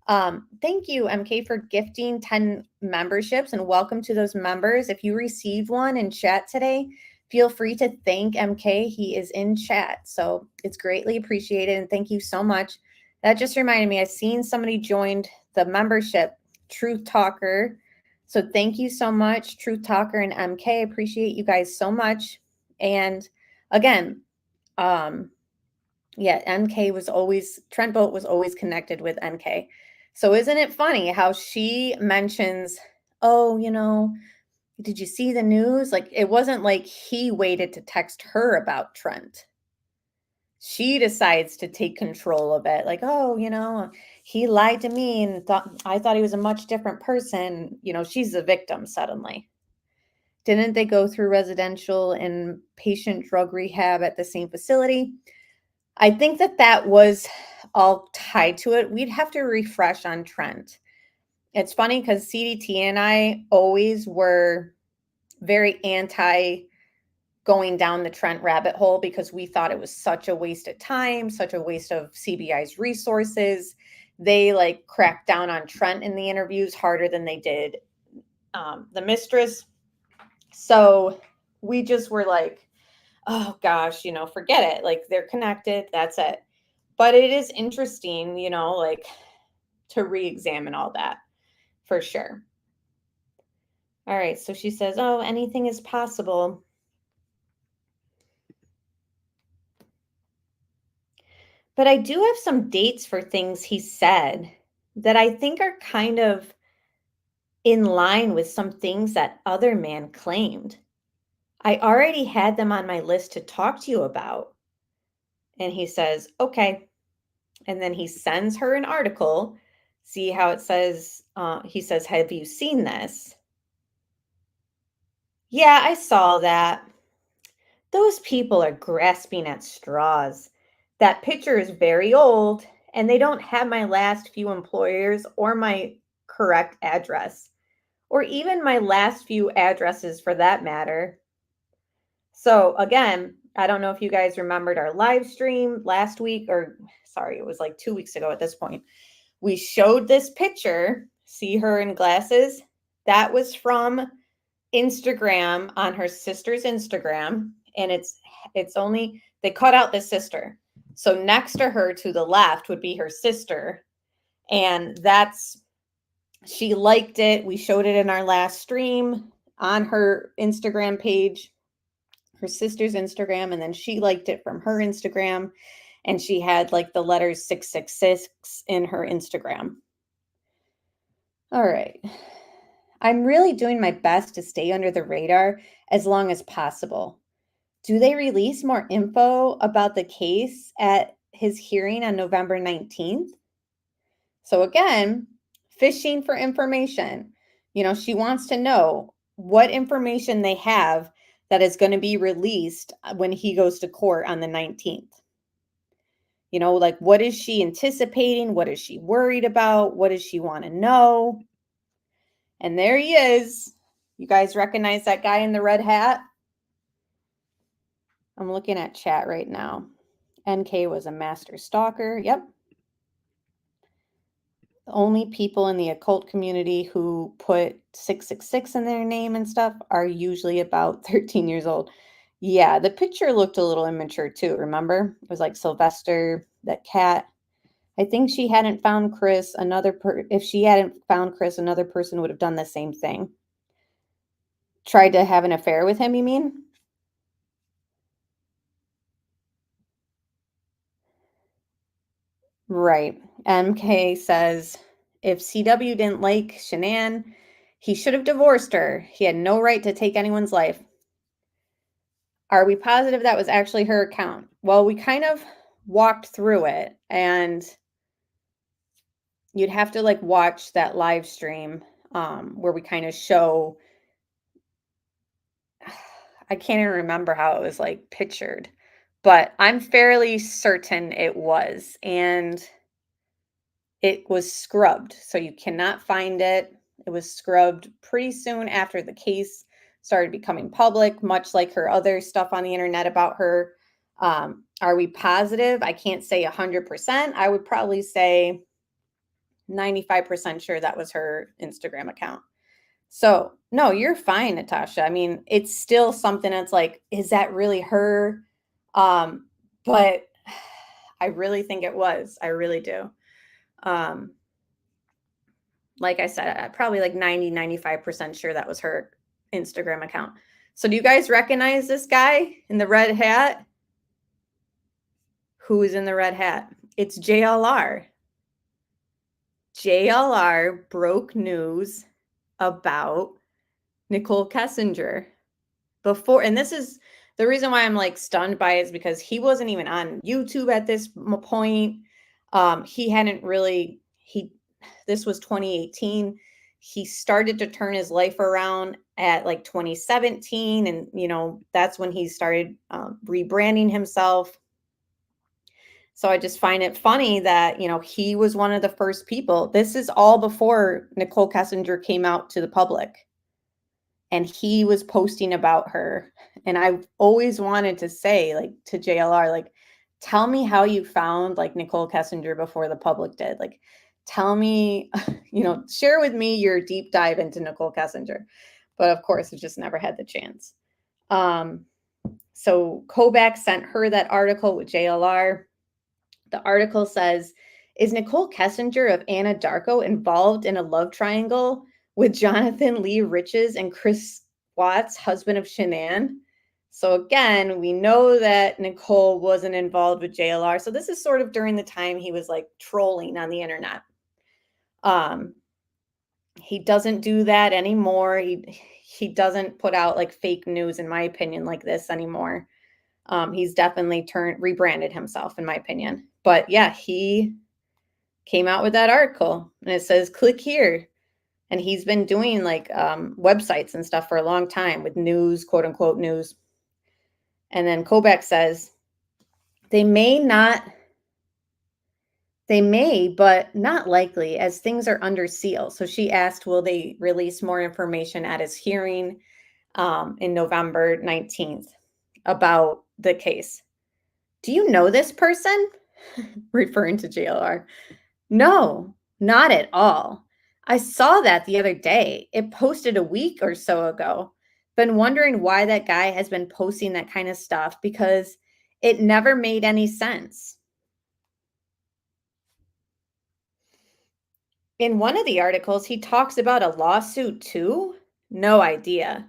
Thank you, MK, for gifting 10 memberships and welcome to those members. If you received one in chat today, feel free to thank MK. He is in chat. So it's greatly appreciated. And thank you so much. That just reminded me, I've seen somebody joined the membership, Truth Talker. So thank you so much, Truth Talker and MK. Appreciate you guys so much. And again, NK was always, Trent Bolt was always connected with NK. So isn't it funny how she mentions, oh, did you see the news? Like, it wasn't like he waited to text her about Trent. She decides to take control of it. Like, oh, he lied to me and I thought he was a much different person. She's the victim suddenly. Didn't they go through residential and patient drug rehab at the same facility? I think that was all tied to it. We'd have to refresh on Trent. It's funny because CDT and I always were very anti going down the Trent rabbit hole because we thought it was such a waste of time, such a waste of CBI's resources. They like cracked down on Trent in the interviews harder than they did the Mistress. So we just were like, oh gosh, forget it. Like they're connected. That's it. But it is interesting, like to re-examine all that for sure. All right, so she says, oh, anything is possible. But I do have some dates for things he said that I think are kind of in line with some things that other man claimed. I already had them on my list to talk to you about. And he says, okay. And then he sends her an article. See how it says, he says, have you seen this? Yeah, I saw that. Those people are grasping at straws. That picture is very old, and they don't have my last few employers or my correct address, or even my last few addresses for that matter. So again, I don't know if you guys remembered our live stream last week, or sorry, it was like 2 weeks ago at this point. We showed this picture, see her in glasses. That was from Instagram, on her sister's Instagram, and it's only, they cut out the sister. So next to her to the left would be her sister, and she liked it. We showed it in our last stream on her Instagram page, her sister's Instagram, and then she liked it from her Instagram, and she had like the letters 666 in her Instagram. All right. I'm really doing my best to stay under the radar as long as possible. Do they release more info about the case at his hearing on November 19th? So again, fishing for information. She wants to know what information they have that is going to be released when he goes to court on the 19th. Like, what is she anticipating? What is she worried about? What does she want to know? And there he is. You guys recognize that guy in the red hat? I'm looking at chat right now. NK was a master stalker. Yep. The only people in the occult community who put 666 in their name and stuff are usually about 13 years old. Yeah, the picture looked a little immature too, remember? It was like Sylvester, that cat. I think she hadn't found Chris. If she hadn't found Chris, another person would have done the same thing. Tried to have an affair with him, you mean? Right. MK says, if CW didn't like Shanann, he should have divorced her. He had no right to take anyone's life. Are we positive that was actually her account? Well, we kind of walked through it, and you'd have to like watch that live stream where we kind of show, I can't even remember how it was like pictured, but I'm fairly certain it was, and it was scrubbed. So you cannot find it. It was scrubbed pretty soon after the case started becoming public, much like her other stuff on the internet about her. Are we positive? I can't say 100%. I would probably say 95% sure that was her Instagram account. So no, you're fine, Natasha. I mean, it's still something that's like, is that really her? But I really think it was. I really do. Like I said, probably like 95% sure that was her Instagram account. So do you guys recognize this guy in the red hat? Who is in the red hat? It's JLR. JLR broke news about Nichol Kessinger before, and this is the reason why I'm like stunned by it, is because he wasn't even on YouTube at this point. He hadn't really, this was 2018. He started to turn his life around at like 2017. And, that's when he started rebranding himself. So I just find it funny that, he was one of the first people. This is all before Nichol Kessinger came out to the public. And he was posting about her. And I've always wanted to say, like, to JLR, like, tell me how you found like Nichol Kessinger before the public did. Like, tell me, share with me your deep dive into Nichol Kessinger. But of course, I just never had the chance. So Kobach sent her that article with JLR. The article says, is Nichol Kessinger of Anadarko involved in a love triangle with Jonathan Lee Riches and Chris Watts, husband of Shanann. So again, we know that Nichol wasn't involved with JLR. So this is sort of during the time he was like trolling on the internet. He doesn't do that anymore. He doesn't put out like fake news, in my opinion, like this anymore. He's definitely rebranded himself, in my opinion. But yeah, he came out with that article and it says, click here. And he's been doing like websites and stuff for a long time with news, quote unquote news. And then Kobach says, they may, but not likely, as things are under seal. So she asked, will they release more information at his hearing in November 19th about the case? Do you know this person? Referring to JLR. No, not at all. I saw that the other day. It posted a week or so ago. Been wondering why that guy has been posting that kind of stuff because it never made any sense. In one of the articles, he talks about a lawsuit too. No idea.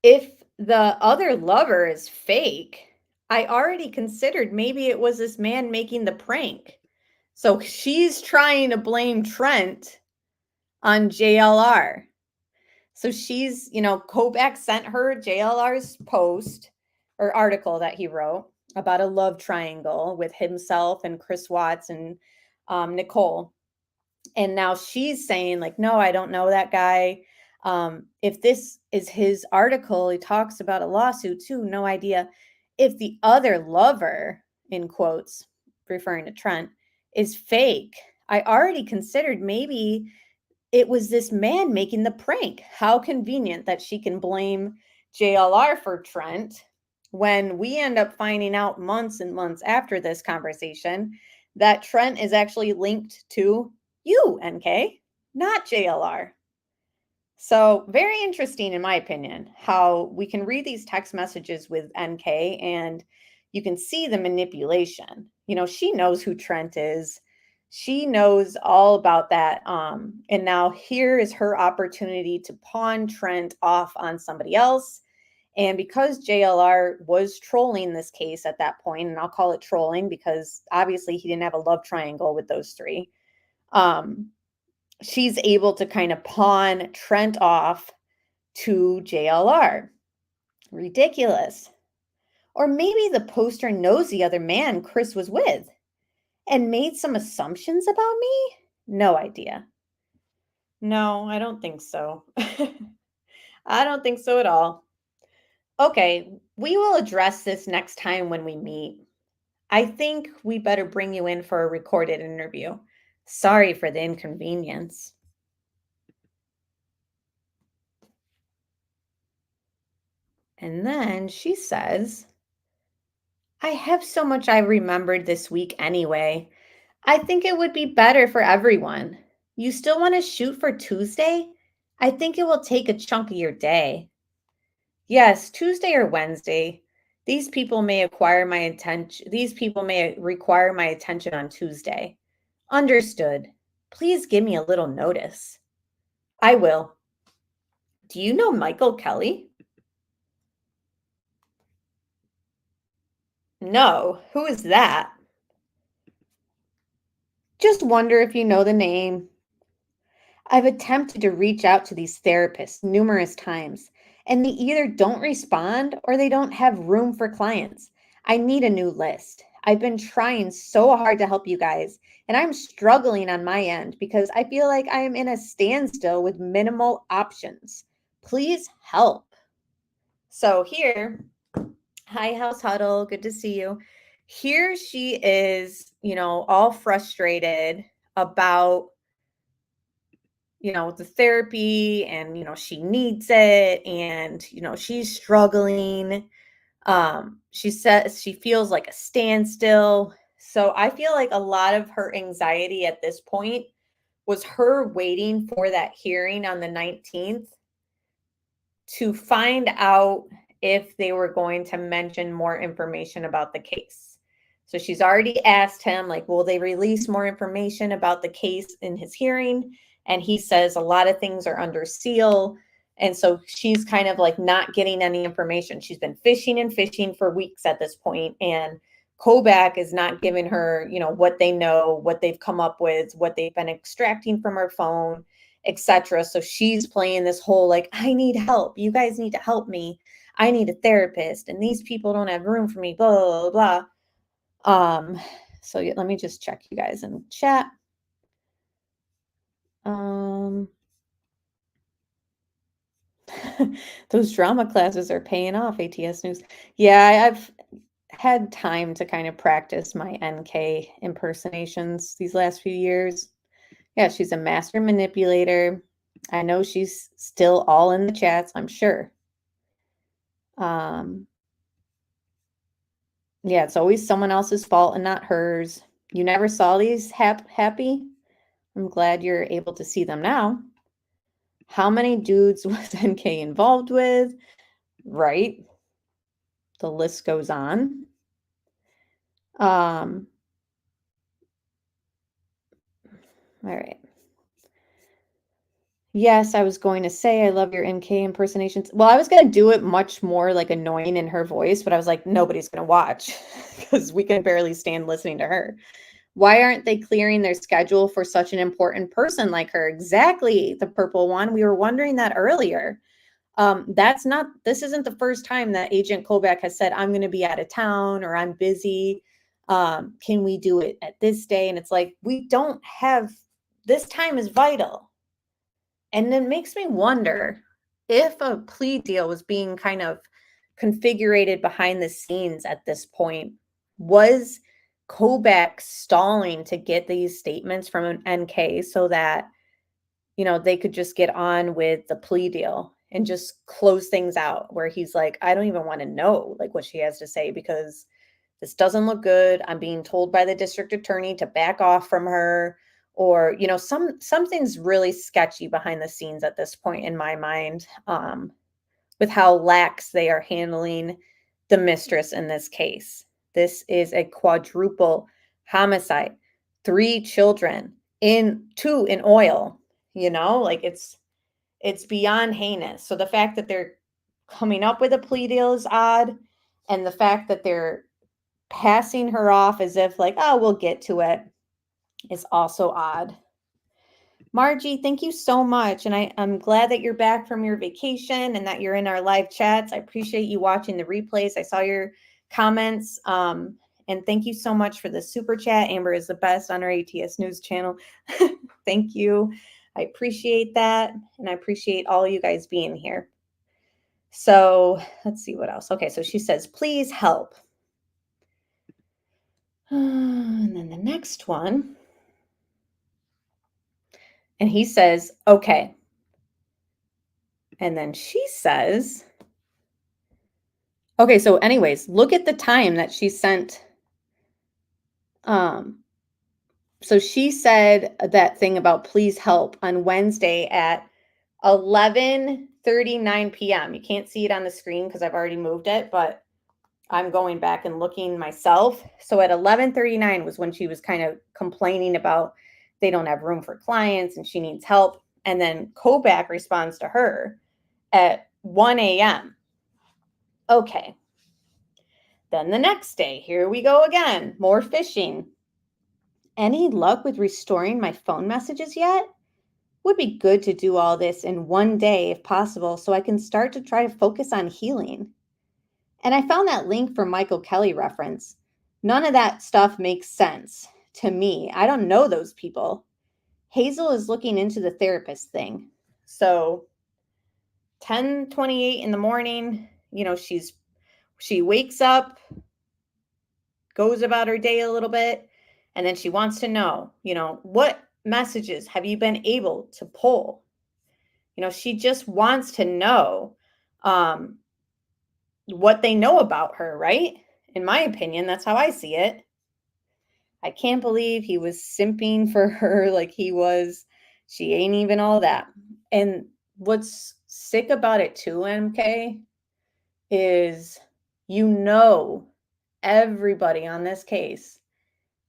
If the other lover is fake, I already considered maybe it was this man making the prank. So she's trying to blame Trent on JLR. So she's, Kobach sent her JLR's post or article that he wrote about a love triangle with himself and Chris Watts and Nichol. And now she's saying like, no, I don't know that guy. If this is his article, he talks about a lawsuit too. No idea. If the other lover, in quotes, referring to Trent, is fake, I already considered maybe it was this man making the prank. How convenient that she can blame JLR for Trent when we end up finding out months and months after this conversation that Trent is actually linked to you, NK, not JLR. So very interesting, in my opinion, how we can read these text messages with NK and you can see the manipulation. She knows who Trent is. She knows all about that. And now here is her opportunity to pawn Trent off on somebody else. And because JLR was trolling this case at that point, and I'll call it trolling because obviously he didn't have a love triangle with those three, she's able to kind of pawn Trent off to JLR. Ridiculous. Or maybe the poster knows the other man Chris was with and made some assumptions about me? No idea. No, I don't think so. I don't think so at all. Okay, we will address this next time when we meet. I think we better bring you in for a recorded interview. Sorry for the inconvenience. And then she says, I have so much I remembered this week anyway. I think it would be better for everyone. You still want to shoot for Tuesday? I think it will take a chunk of your day. Yes, Tuesday or Wednesday. These people may require my attention on Tuesday. Understood. Please give me a little notice. I will. Do you know Michael Kelly? No, who is that? Just wonder if you know the name. I've attempted to reach out to these therapists numerous times, and they either don't respond or they don't have room for clients. I need a new list. I've been trying so hard to help you guys, and I'm struggling on my end because I feel like I am in a standstill with minimal options. Please help. So here, hi, House Huddle. Good to see you. Here she is, all frustrated about, the therapy and, she needs it and, she's struggling. She says she feels like a standstill. So I feel like a lot of her anxiety at this point was her waiting for that hearing on the 19th to find out if they were going to mention more information about the case. So she's already asked him, like, will they release more information about the case in his hearing? And he says a lot of things are under seal. And so she's kind of like not getting any information. She's been fishing and fishing for weeks at this point, and Kobach is not giving her, what they know, what they've come up with, what they've been extracting from her phone, etc. So she's playing this whole like, I need help. You guys need to help me. I need a therapist, and these people don't have room for me. Blah blah blah. So let me just check you guys in chat. Those drama classes are paying off, ATS News. Yeah, I've had time to kind of practice my NK impersonations these last few years. Yeah, she's a master manipulator. I know she's still all in the chats, I'm sure. Yeah, it's always someone else's fault and not hers. You never saw these happy? I'm glad you're able to see them now. How many dudes was NK involved with? Right. The list goes on. All right. Yes, I was going to say I love your NK impersonations. Well, I was going to do it much more like annoying in her voice, but I was like, nobody's going to watch because we can barely stand listening to her. Why aren't they clearing their schedule for such an important person like her? Exactly, the purple one. We were wondering that earlier. This isn't the first time that Agent Kobach has said, I'm going to be out of town or I'm busy. Can we do it at this day? And it's like, we don't have, this time is vital. And it makes me wonder if a plea deal was being kind of configured behind the scenes at this point. Was Kobach stalling to get these statements from an NK so that, they could just get on with the plea deal and just close things out, where he's like, I don't even want to know like what she has to say because this doesn't look good. I'm being told by the district attorney to back off from her, or, something's really sketchy behind the scenes at this point in my mind, with how lax they are handling the mistress in this case. This is a quadruple homicide, 3 children, 2 in oil, like it's beyond heinous. So the fact that they're coming up with a plea deal is odd. And the fact that they're passing her off as if like, oh, we'll get to it, is also odd. Margie, thank you so much. And I'm glad that you're back from your vacation and that you're in our live chats. I appreciate you watching the replays. I saw your comments. And thank you so much for the super chat. Amber is the best on our ATS News channel. Thank you. I appreciate that. And I appreciate all you guys being here. So let's see what else. Okay, so she says, please help. And then the next one. And he says, okay. And then she says, okay, so anyways, look at the time that she sent. So she said that thing about please help on Wednesday at 11:39 p.m. You can't see it on the screen because I've already moved it, but I'm going back and looking myself. So at 11:39 was when she was kind of complaining about they don't have room for clients and she needs help. And then Kobach responds to her at 1 a.m. Okay. Then the next day, here we go again. More fishing. Any luck with restoring my phone messages yet? Would be good to do all this in one day if possible so I can start to try to focus on healing. And I found that link for Michael Kelly reference. None of that stuff makes sense to me. I don't know those people. Hazel is looking into the therapist thing. So 10:28 in the morning, she wakes up, goes about her day a little bit, and then she wants to know, what messages have you been able to pull? She just wants to know what they know about her, right? In my opinion, that's how I see it. I can't believe he was simping for her like he was. She ain't even all that. And what's sick about it too, MK, is everybody on this case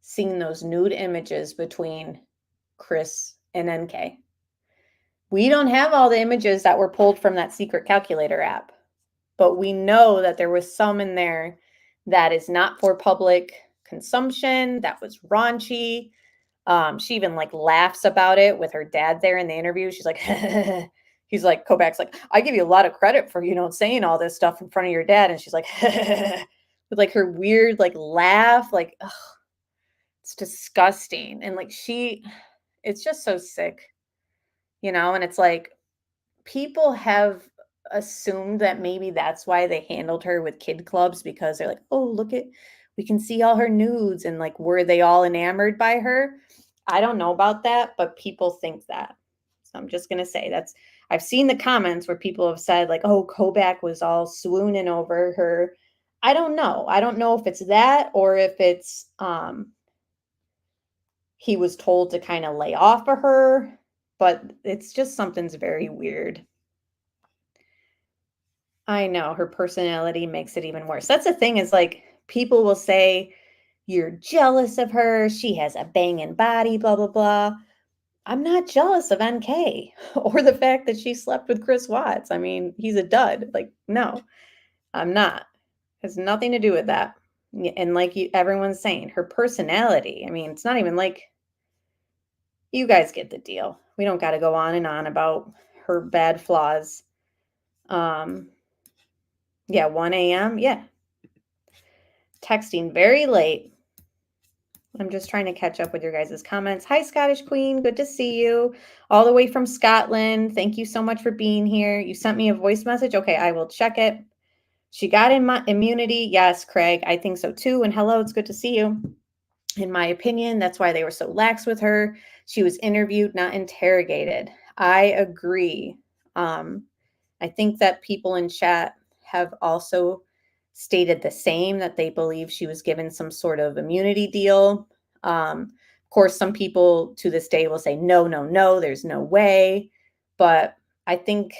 seen those nude images between Chris and NK. We don't have all the images that were pulled from that secret calculator app, but we know that there was some in there that is not for public consumption, that was raunchy. She even like laughs about it with her dad there in the interview. She's like, he's like, Kobach's like, I give you a lot of credit for, saying all this stuff in front of your dad. And she's like, with like her weird like laugh, like, ugh, it's disgusting. And like it's just so sick, and it's like people have assumed that maybe that's why they handled her with kid clubs, because they're like, oh, we can see all her nudes, and like, were they all enamored by her? I don't know about that, but people think that. So I'm just going to say I've seen the comments where people have said like, oh, Kobach was all swooning over her. I don't know. I don't know if it's that or if it's, he was told to kind of lay off of her, but it's just something's very weird. I know her personality makes it even worse. That's the thing, is like people will say you're jealous of her. She has a banging body, blah, blah, blah. I'm not jealous of NK or the fact that she slept with Chris Watts. I mean, he's a dud. Like, no, I'm not. It has nothing to do with that. And like everyone's saying, her personality. I mean, it's not even like, you guys get the deal. We don't got to go on and on about her bad flaws. Yeah, 1 a.m. Yeah. Texting very late. I'm just trying to catch up with your guys' comments. Hi, Scottish Queen. Good to see you. All the way from Scotland. Thank you so much for being here. You sent me a voice message. Okay, I will check it. She got immunity. Yes, Craig. I think so too. And hello, it's good to see you. In my opinion, that's why they were so lax with her. She was interviewed, not interrogated. I agree. I think that people in chat have also stated the same, that they believe she was given some sort of immunity deal. Of course, some people to this day will say, no, there's no way. But I think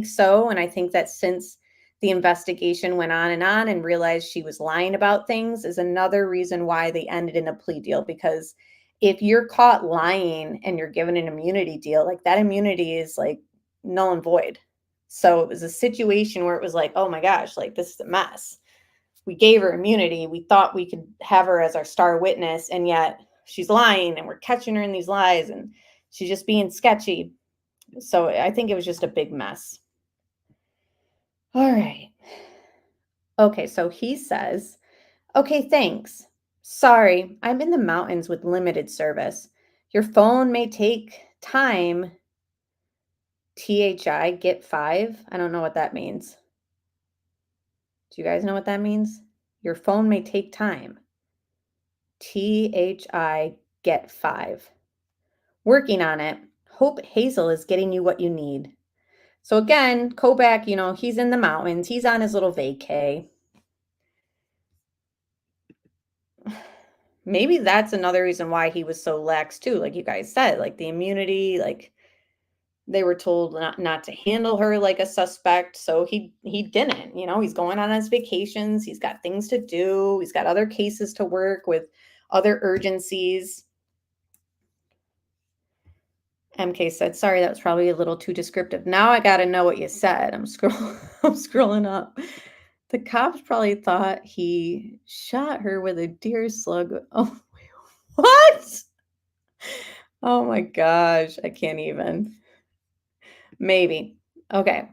so. And I think that since the investigation went on and realized she was lying about things is another reason why they ended in a plea deal. Because if you're caught lying and you're given an immunity deal, like that immunity is like null and void. So it was a situation where it was like, oh my gosh, like this is a mess. We gave her immunity. We thought we could have her as our star witness, and yet she's lying and we're catching her in these lies and she's just being sketchy. So I think it was just a big mess. All right. Okay, so he says, okay, thanks. Sorry, I'm in the mountains with limited service. Your phone may take time. THI get 5. I don't know what that means. Do you guys know what that means? Your phone may take time. THI get 5. Working on it. Hope Hazel is getting you what you need. So again, Kobach, he's in the mountains. He's on his little vacay. Maybe that's another reason why he was so lax too. Like you guys said, like the immunity, like they were told not to handle her like a suspect. So he didn't, he's going on his vacations. He's got things to do. He's got other cases to work with, other urgencies. MK said, sorry, that was probably a little too descriptive. Now I got to know what you said. I'm scrolling up. The cops probably thought he shot her with a deer slug. Oh, what? Oh my gosh. I can't even. Maybe. Okay.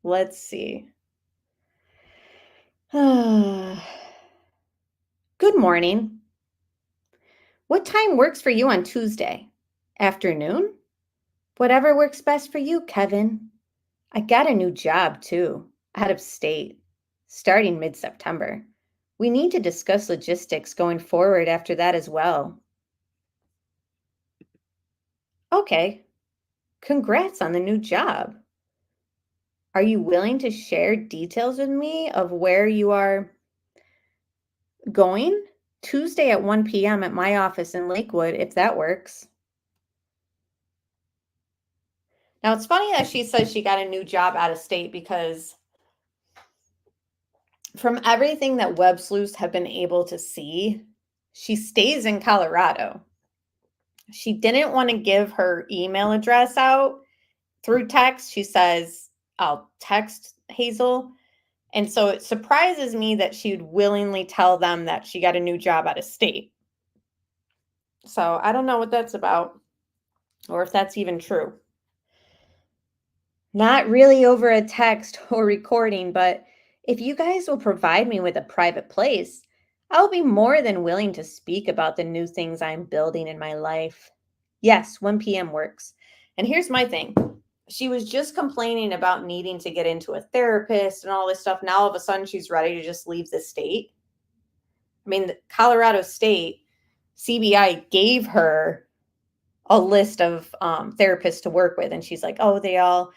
Let's see. Good morning. What time works for you on Tuesday? Afternoon? Whatever works best for you, Kevin. I got a new job too, out of state, starting mid-September. We need to discuss logistics going forward after that as well. Okay. Congrats on the new job. Are you willing to share details with me of where you are going? Tuesday at 1 p.m. at my office in Lakewood, if that works. Now, it's funny that she says she got a new job out of state, because from everything that web sleuths have been able to see, she stays in Colorado. She didn't want to give her email address out through text. She says, I'll text Hazel. And so it surprises me that she would willingly tell them that she got a new job out of state. So I don't know what that's about or if that's even true. Not really over a text or recording, but if you guys will provide me with a private place, I'll be more than willing to speak about the new things I'm building in my life. Yes, 1 p.m. works. And here's my thing. She was just complaining about needing to get into a therapist and all this stuff. Now all of a sudden she's ready to just leave the state. I mean, Colorado State, CBI gave her a list of therapists to work with. And she's like, oh, they all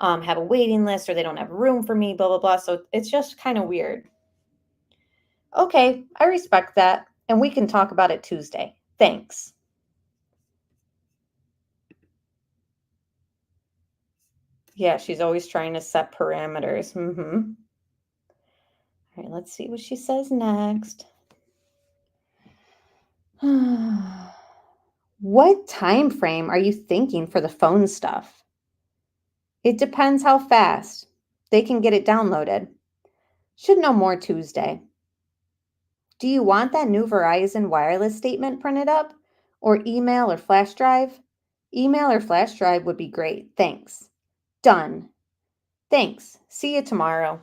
have a waiting list or they don't have room for me, blah, blah, blah. So it's just kind of weird. Okay, I respect that. And we can talk about it Tuesday. Thanks. Yeah, she's always trying to set parameters. All right, let's see what she says next. What time frame are you thinking for the phone stuff? It depends how fast. They can get it downloaded. Should know more Tuesday. Do you want that new Verizon wireless statement printed up? Or email or flash drive? Email or flash drive would be great. Thanks. Done. Thanks. See you tomorrow.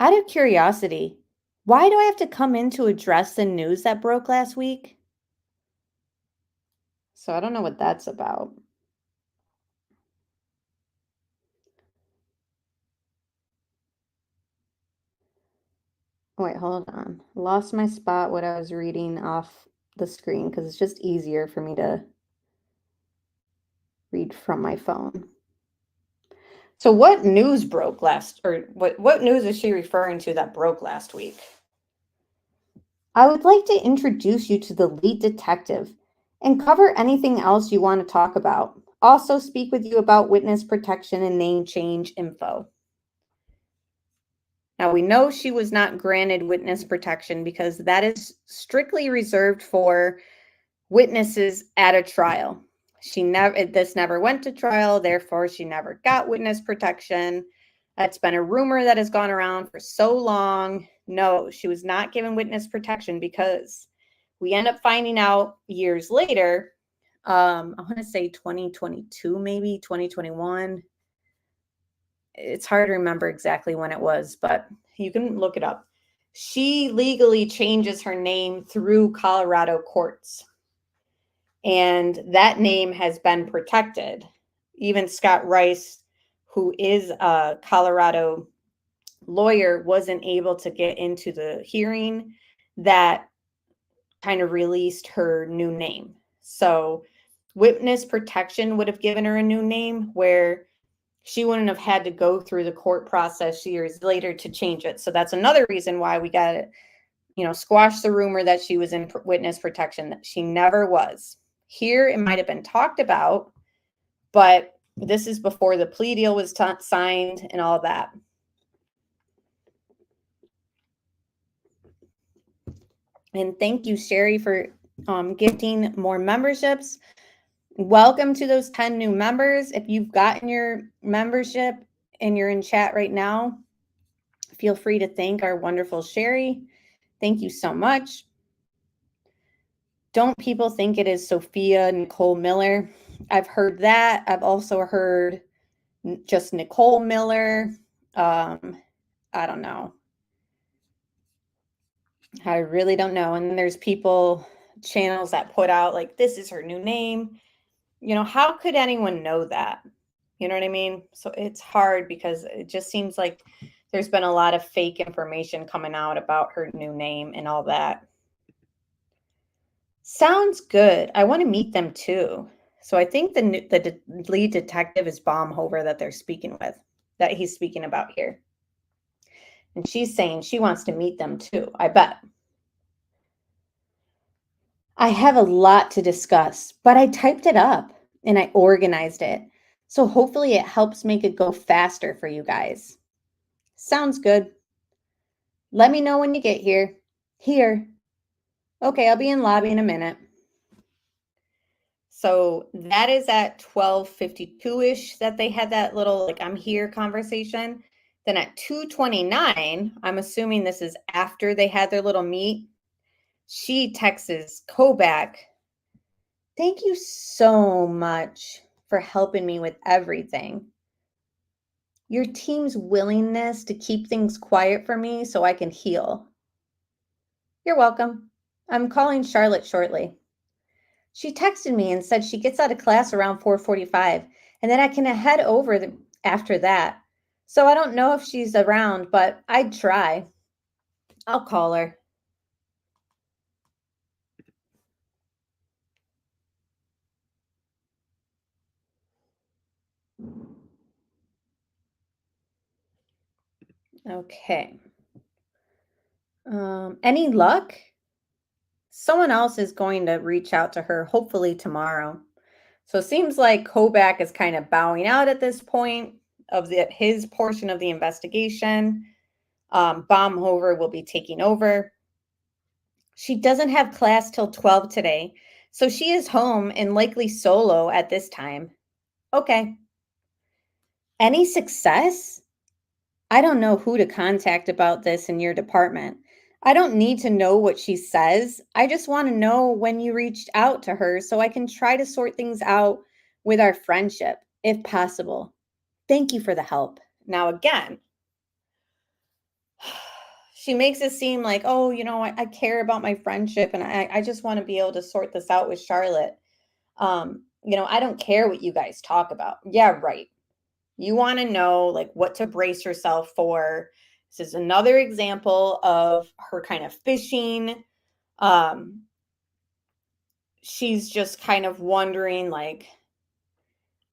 Out of curiosity, why do I have to come in to address the news that broke last week? So I don't know what that's about. Wait, hold on. Lost my spot what I was reading off the screen because it's just easier for me to read from my phone. So what news broke what news is she referring to that broke last week? I would like to introduce you to the lead detective and cover anything else you want to talk about. Also speak with you about witness protection and name change info. Now, we know she was not granted witness protection because that is strictly reserved for witnesses at a trial. This never went to trial, therefore she never got witness protection. That's been a rumor that has gone around for so long. No, she was not given witness protection because we end up finding out years later, I want to say 2022, maybe 2021. It's hard to remember exactly when it was, but you can look it up. She legally changes her name through Colorado courts. And that name has been protected. Even Scott Rice, who is a Colorado lawyer, wasn't able to get into the hearing that kind of released her new name. So witness protection would have given her a new name where she wouldn't have had to go through the court process years later to change it. So that's another reason why we got to, squash the rumor that she was in witness protection, that she never was. Here, it might have been talked about, but this is before the plea deal was signed and all that. And thank you, Sherry, for gifting more memberships. Welcome to those 10 new members. If you've gotten your membership and you're in chat right now, feel free to thank our wonderful Sherry. Thank you so much. Don't people think it is Sophia Nicole Miller? I've heard that. I've also heard just Nicole Miller. I don't know. I really don't know. And there's channels that put out like, this is her new name. How could anyone know that? You know what I mean? So it's hard because it just seems like there's been a lot of fake information coming out about her new name and all that. Sounds good. I want to meet them too. So I think the lead detective is Baumhover that they're speaking with, that he's speaking about here. And she's saying she wants to meet them too, I bet. I have a lot to discuss, but I typed it up and I organized it. So hopefully it helps make it go faster for you guys. Sounds good. Let me know when you get here. Here. Okay, I'll be in lobby in a minute. So that is at 12:52-ish that they had that little like I'm here conversation. Then at 2:29, I'm assuming this is after they had their little meet, she texts Kobach, "Thank you so much for helping me with everything. Your team's willingness to keep things quiet for me so I can heal." You're welcome. I'm calling Charlotte shortly. She texted me and said she gets out of class around 4:45 and then I can head over after that. So I don't know if she's around, but I'd try. I'll call her. Okay. Any luck? Someone else is going to reach out to her, hopefully tomorrow. So it seems like Kobach is kind of bowing out at this point of his portion of the investigation. Baumhover will be taking over. She doesn't have class till 12 today, so she is home and likely solo at this time. Okay. Any success? I don't know who to contact about this in your department. I don't need to know what she says. I just want to know when you reached out to her so I can try to sort things out with our friendship, if possible. Thank you for the help. Now, again, she makes it seem like, oh, I care about my friendship and I just want to be able to sort this out with Charlotte. I don't care what you guys talk about. Yeah, right. You want to know like what to brace yourself for. This is another example of her kind of fishing. She's just kind of wondering like,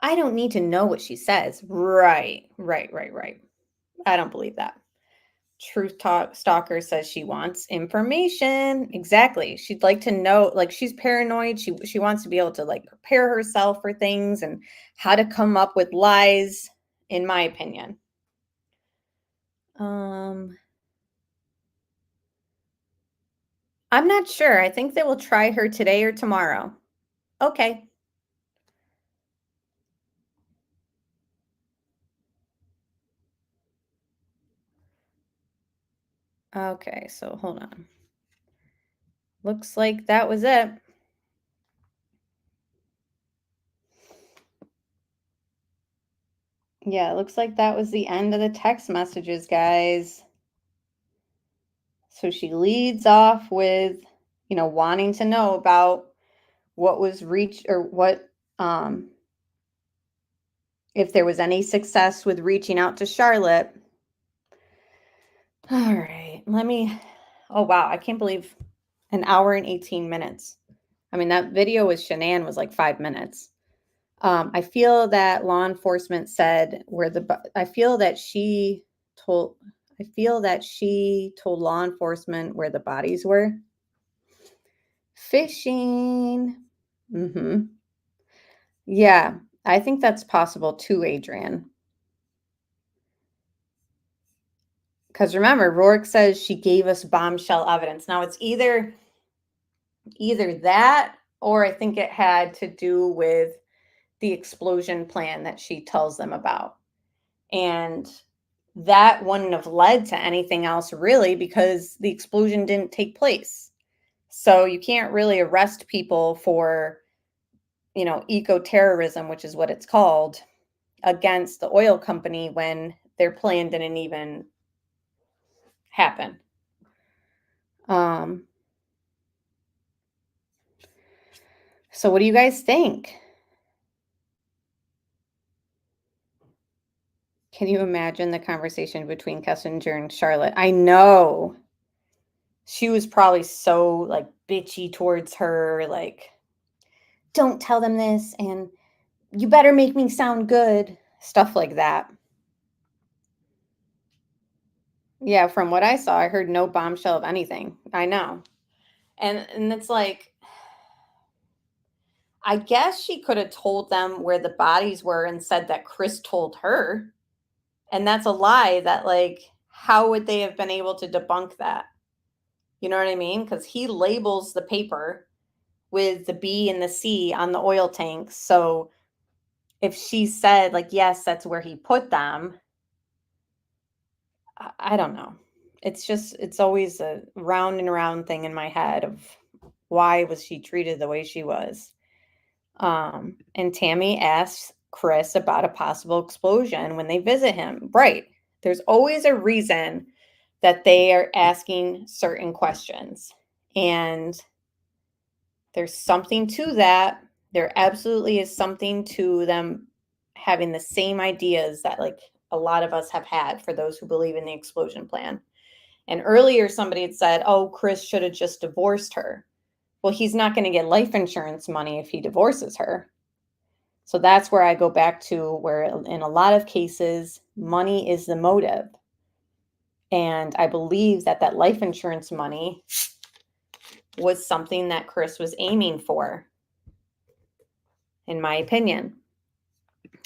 I don't need to know what she says. Right. I don't believe that. Truth Talk Stalker says she wants information. Exactly. She'd like to know, like she's paranoid. She wants to be able to like prepare herself for things and how to come up with lies, in my opinion. I'm not sure. I think they will try her today or tomorrow. Okay. Okay, so hold on. Looks like that was it. Yeah, it looks like that was the end of the text messages, guys. So she leads off with, wanting to know about what was reached or what, if there was any success with reaching out to Charlotte. All right, oh wow, I can't believe an hour and 18 minutes. I mean, that video with Shanann was like 5 minutes. I feel that law enforcement said I feel that she told law enforcement where the bodies were. Fishing. Yeah, I think that's possible too, Adrian. Because remember, Rourke says she gave us bombshell evidence. Now it's either that or I think it had to do with the explosion plan that she tells them about. And that wouldn't have led to anything else really because the explosion didn't take place. So you can't really arrest people for, eco-terrorism, which is what it's called, against the oil company when their plan didn't even happen. So what do you guys think? Can you imagine the conversation between Kessinger and Charlotte? I know. She was probably so like bitchy towards her, like, don't tell them this and you better make me sound good. Stuff like that. Yeah, from what I saw, I heard no bombshell of anything. I know. And it's like, I guess she could have told them where the bodies were and said that Chris told her. And that's a lie that, like, how would they have been able to debunk that? You know what I mean? Because he labels the paper with the B and the C on the oil tanks. So if she said, like, yes, that's where he put them, I don't know. It's always a round and round thing in my head of why was she treated the way she was. And Tammy asks Chris about a possible explosion when they visit him. Right. There's always a reason that they are asking certain questions. And there's something to that. There absolutely is something to them having the same ideas that, like, a lot of us have had for those who believe in the explosion plan. And earlier somebody had said, oh, Chris should have just divorced her. Well, he's not going to get life insurance money if he divorces her. So that's where I go back to where in a lot of cases, money is the motive. And I believe that that life insurance money was something that Chris was aiming for, in my opinion.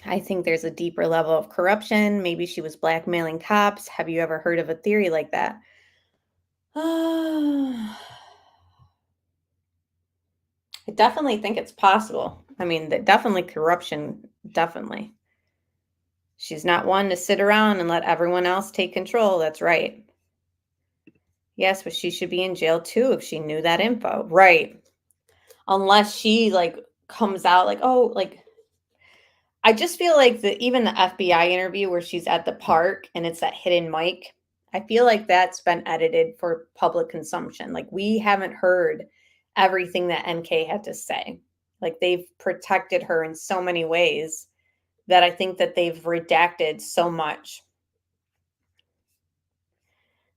I think there's a deeper level of corruption. Maybe she was blackmailing cops. Have you ever heard of a theory like that? I definitely think it's possible. I mean, definitely corruption, definitely. She's not one to sit around and let everyone else take control. That's right. Yes, but she should be in jail too if she knew that info. Right. Unless she, like, comes out like, oh, like, I just feel like even the FBI interview where she's at the park and it's that hidden mic, I feel like that's been edited for public consumption. Like, we haven't heard everything that NK had to say. Like, they've protected her in so many ways that I think that they've redacted so much.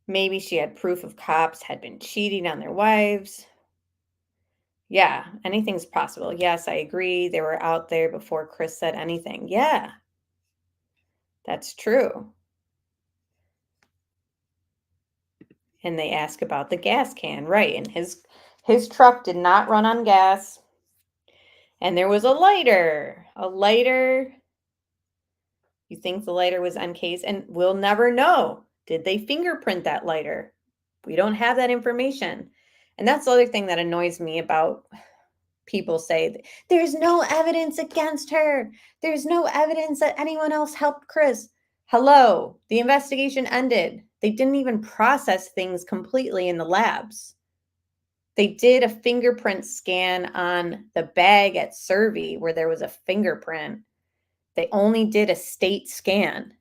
Maybe she had proof of cops had been cheating on their wives. Yeah, anything's possible. Yes, I agree. They were out there before Chris said anything. Yeah, that's true. And they ask about the gas can, right? And his truck did not run on gas. And there was a lighter. A lighter. You think the lighter was NK's? And we'll never know. Did they fingerprint that lighter? We don't have that information. And that's the other thing that annoys me about people say, there's no evidence against her. There's no evidence that anyone else helped Chris. Hello, the investigation ended. They didn't even process things completely in the labs. They did a fingerprint scan on the bag at Survey where there was a fingerprint. They only did a state scan.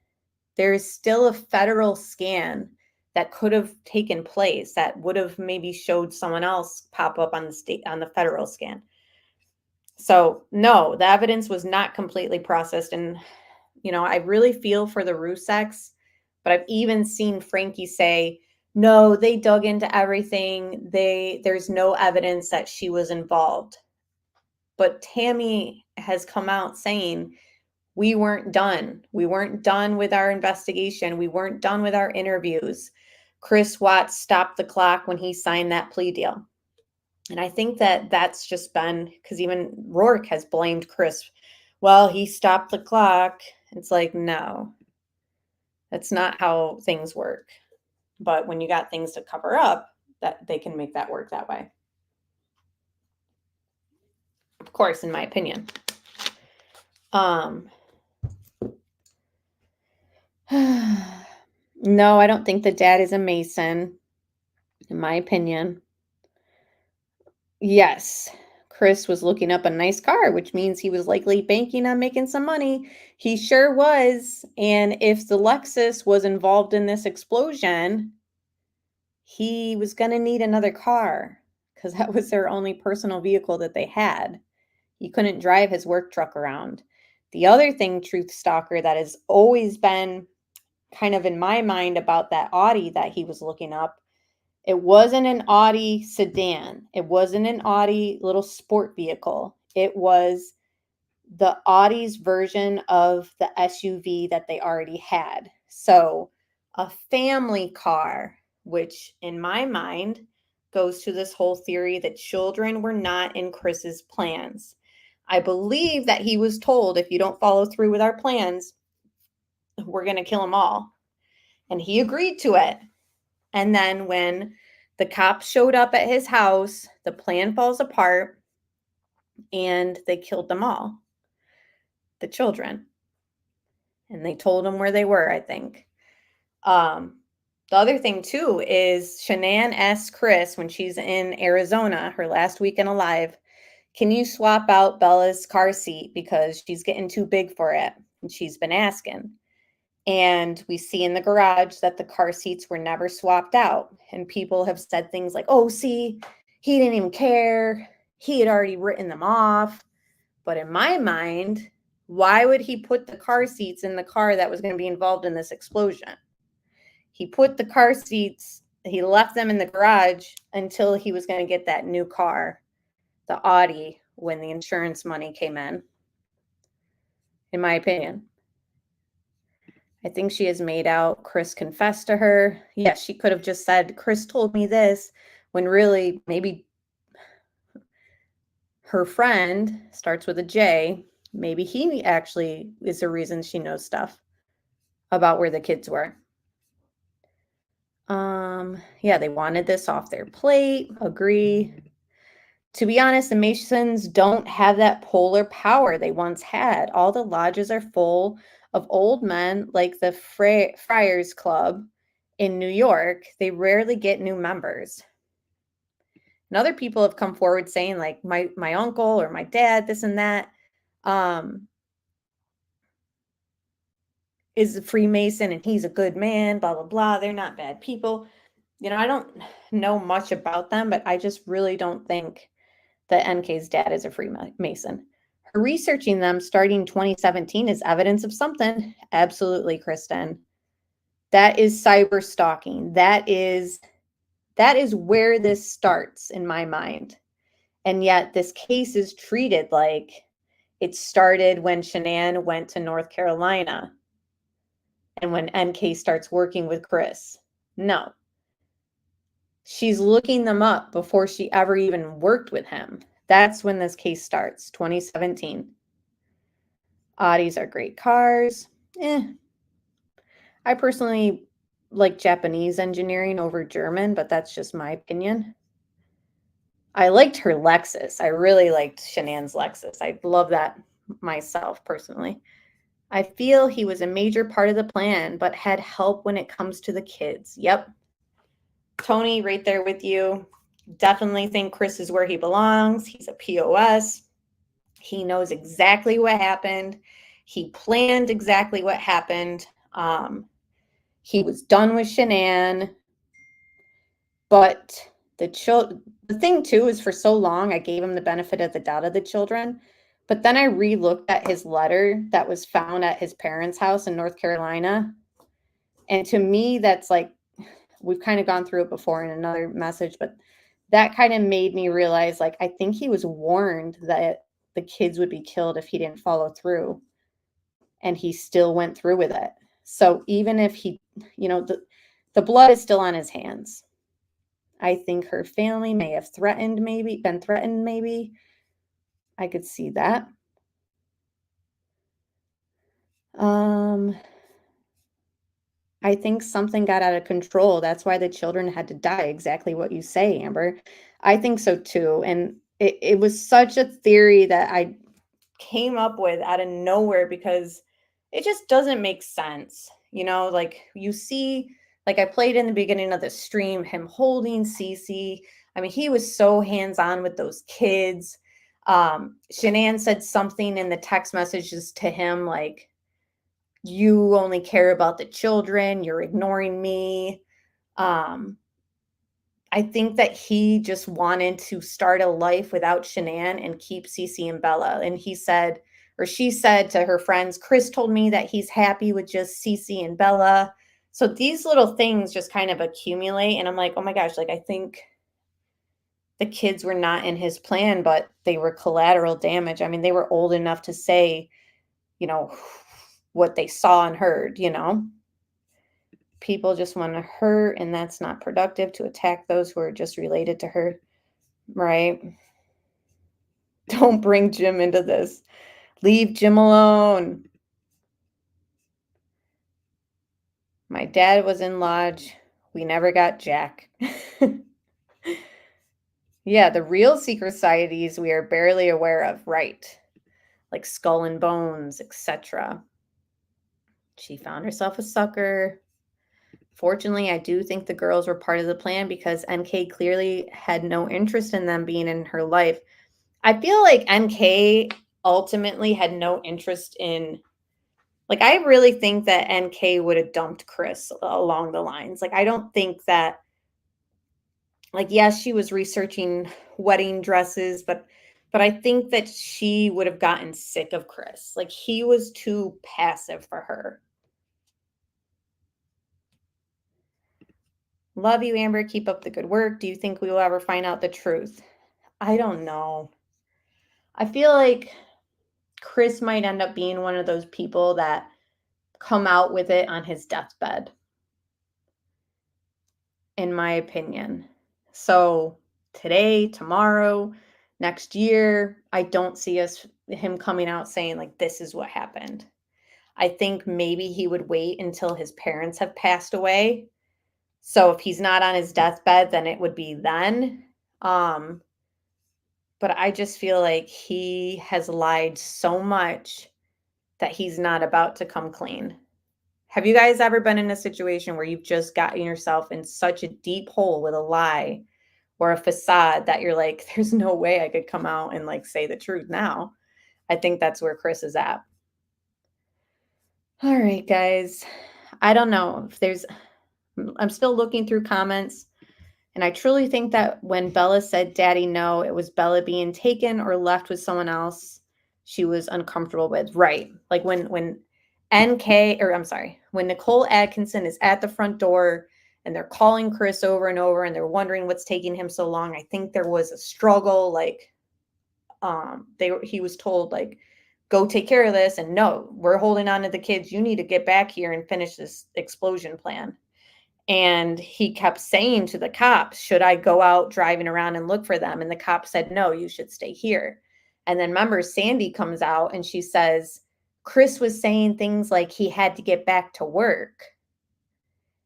There is still a federal scan that could have taken place that would have maybe showed someone else pop up on the federal scan. So no, the evidence was not completely processed. And, you know, I really feel for the Ruseks, but I've even seen Frankie say, no, they dug into everything. There's no evidence that she was involved. But Tammy has come out saying, we weren't done. We weren't done with our investigation. We weren't done with our interviews. Chris Watts stopped the clock when he signed that plea deal. And I think that that's just been, because even Rourke has blamed Chris. Well, he stopped the clock. It's like, no, that's not how things work. But when you got things to cover up, that they can make that work that way. Of course, in my opinion. No, I don't think the dad is a Mason, in my opinion. Yes, Chris was looking up a nice car, which means he was likely banking on making some money. He sure was. And if the Lexus was involved in this explosion, he was going to need another car because that was their only personal vehicle that they had. He couldn't drive his work truck around. The other thing, Truth Stalker, that has always been kind of in my mind about that Audi that he was looking up, it wasn't an Audi sedan. It wasn't an Audi little sport vehicle. It was the Audi's version of the SUV that they already had. So a family car, which in my mind goes to this whole theory that children were not in Chris's plans. I believe that he was told, if you don't follow through with our plans, we're going to kill them all. And he agreed to it. And then when the cops showed up at his house, the plan falls apart and they killed them all, the children. And they told him where they were, I think. The other thing, too, is Shanann asked Chris when she's in Arizona, her last weekend alive, can you swap out Bella's car seat because she's getting too big for it? And she's been asking. And we see in the garage that the car seats were never swapped out. And people have said things like, oh, see, he didn't even care. He had already written them off. But in my mind, why would he put the car seats in the car that was going to be involved in this explosion? He put the car seats, he left them in the garage until he was going to get that new car, the Audi, when the insurance money came in my opinion. I think she has made out Chris confessed to her. Yes, she could have just said, Chris told me this, when really maybe her friend starts with a J. Maybe he actually is the reason she knows stuff about where the kids were. Yeah, they wanted this off their plate. Agree. To be honest, the Masons don't have that polar power they once had. All the lodges are full of old men like the Friars Club in New York. They rarely get new members. And other people have come forward saying like my uncle or my dad, this and that, is a Freemason and he's a good man, blah, blah, blah. They're not bad people. You know, I don't know much about them, but I just really don't think that NK's dad is a Freemason. Her researching them starting 2017 is evidence of something. Absolutely, Kristen. That is cyber stalking. That is where this starts in my mind. And yet this case is treated like it started when Shanann went to North Carolina and when NK starts working with Chris. No. She's looking them up before she ever even worked with him. That's when this case starts, 2017. Audis are great cars. I personally like Japanese engineering over German, but that's just my opinion. I liked her Lexus. I really liked Shanann's Lexus. I love that myself personally. I feel he was a major part of the plan, but had help when it comes to the kids. Yep. Tony, right there with you. Definitely think Chris is where he belongs. He's a POS. He knows exactly what happened. He planned exactly what happened. He was done with Shanann. But the thing too is for so long, I gave him the benefit of the doubt of the children. But then I re-looked at his letter that was found at his parents' house in North Carolina. And to me, that's like, we've kind of gone through it before in another message, but that kind of made me realize, like, I think he was warned that the kids would be killed if he didn't follow through. And he still went through with it. So even if he, you know, the blood is still on his hands. I think her family may have been threatened maybe. I could see that. I think something got out of control. That's why the children had to die. Exactly what you say, Amber. I think so too. And it was such a theory that I came up with out of nowhere because it just doesn't make sense. You know, like you see, like I played in the beginning of the stream, him holding Cece. I mean, he was so hands-on with those kids. Shanann said something in the text messages to him like, you only care about the children, you're ignoring me. I think that he just wanted to start a life without Shanann and keep Cece and Bella. And he said, or she said to her friends, Chris told me that he's happy with just Cece and Bella. So these little things just kind of accumulate. And I'm like, oh my gosh, like I think the kids were not in his plan, but they were collateral damage. I mean, they were old enough to say, you know, what they saw and heard, you know. People just want to hurt, and that's not productive to attack those who are just related to her, right? Don't bring Jim into this. Leave Jim alone. My dad was in lodge. We never got Jack. Yeah, the real secret societies we are barely aware of, right? Like Skull and Bones, etc. She found herself a sucker. Fortunately, I do think the girls were part of the plan because NK clearly had no interest in them being in her life. I feel like NK ultimately had no interest in, like, I really think that NK would have dumped Chris along the lines. Like, I don't think that, like, yes, she was researching wedding dresses, but I think that she would have gotten sick of Chris. Like, he was too passive for her. Love you, Amber. Keep up the good work. Do you think we will ever find out the truth? I don't know. I feel like Chris might end up being one of those people that come out with it on his deathbed, in my opinion. So today, tomorrow, next year, I don't see him coming out saying, like, this is what happened. I think maybe he would wait until his parents have passed away. So if he's not on his deathbed, then it would be then. But I just feel like he has lied so much that he's not about to come clean. Have you guys ever been in a situation where you've just gotten yourself in such a deep hole with a lie or a facade that you're like, there's no way I could come out and like say the truth now? I think that's where Chris is at. All right, guys. I don't know if I'm still looking through comments. And I truly think that when Bella said, Daddy, no, it was Bella being taken or left with someone else she was uncomfortable with. Right. Like when when Nicole Atkinson is at the front door and they're calling Chris over and over and they're wondering what's taking him so long. I think there was a struggle. Like, he was told, like, go take care of this. And no, we're holding on to the kids. You need to get back here and finish this explosion plan. And he kept saying to the cops, should I go out driving around and look for them? And the cop said, no, you should stay here. And then remember, Sandy comes out and she says, Chris was saying things like he had to get back to work.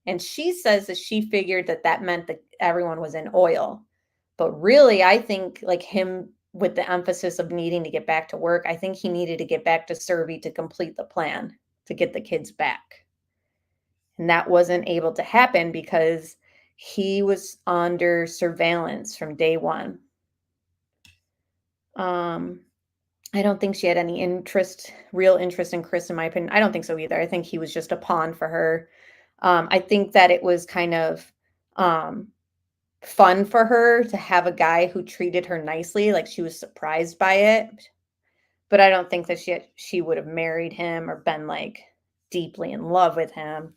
And she says that she figured that meant that everyone was in oil. But really, I think, like, him with the emphasis of needing to get back to work, I think he needed to get back to Servy to complete the plan to get the kids back. And that wasn't able to happen because he was under surveillance from day one. I don't think she had any real interest in Chris, in my opinion. I don't think so either. I think he was just a pawn for her. I think that it was kind of fun for her to have a guy who treated her nicely. Like, she was surprised by it. But I don't think that she would have married him or been, like, deeply in love with him.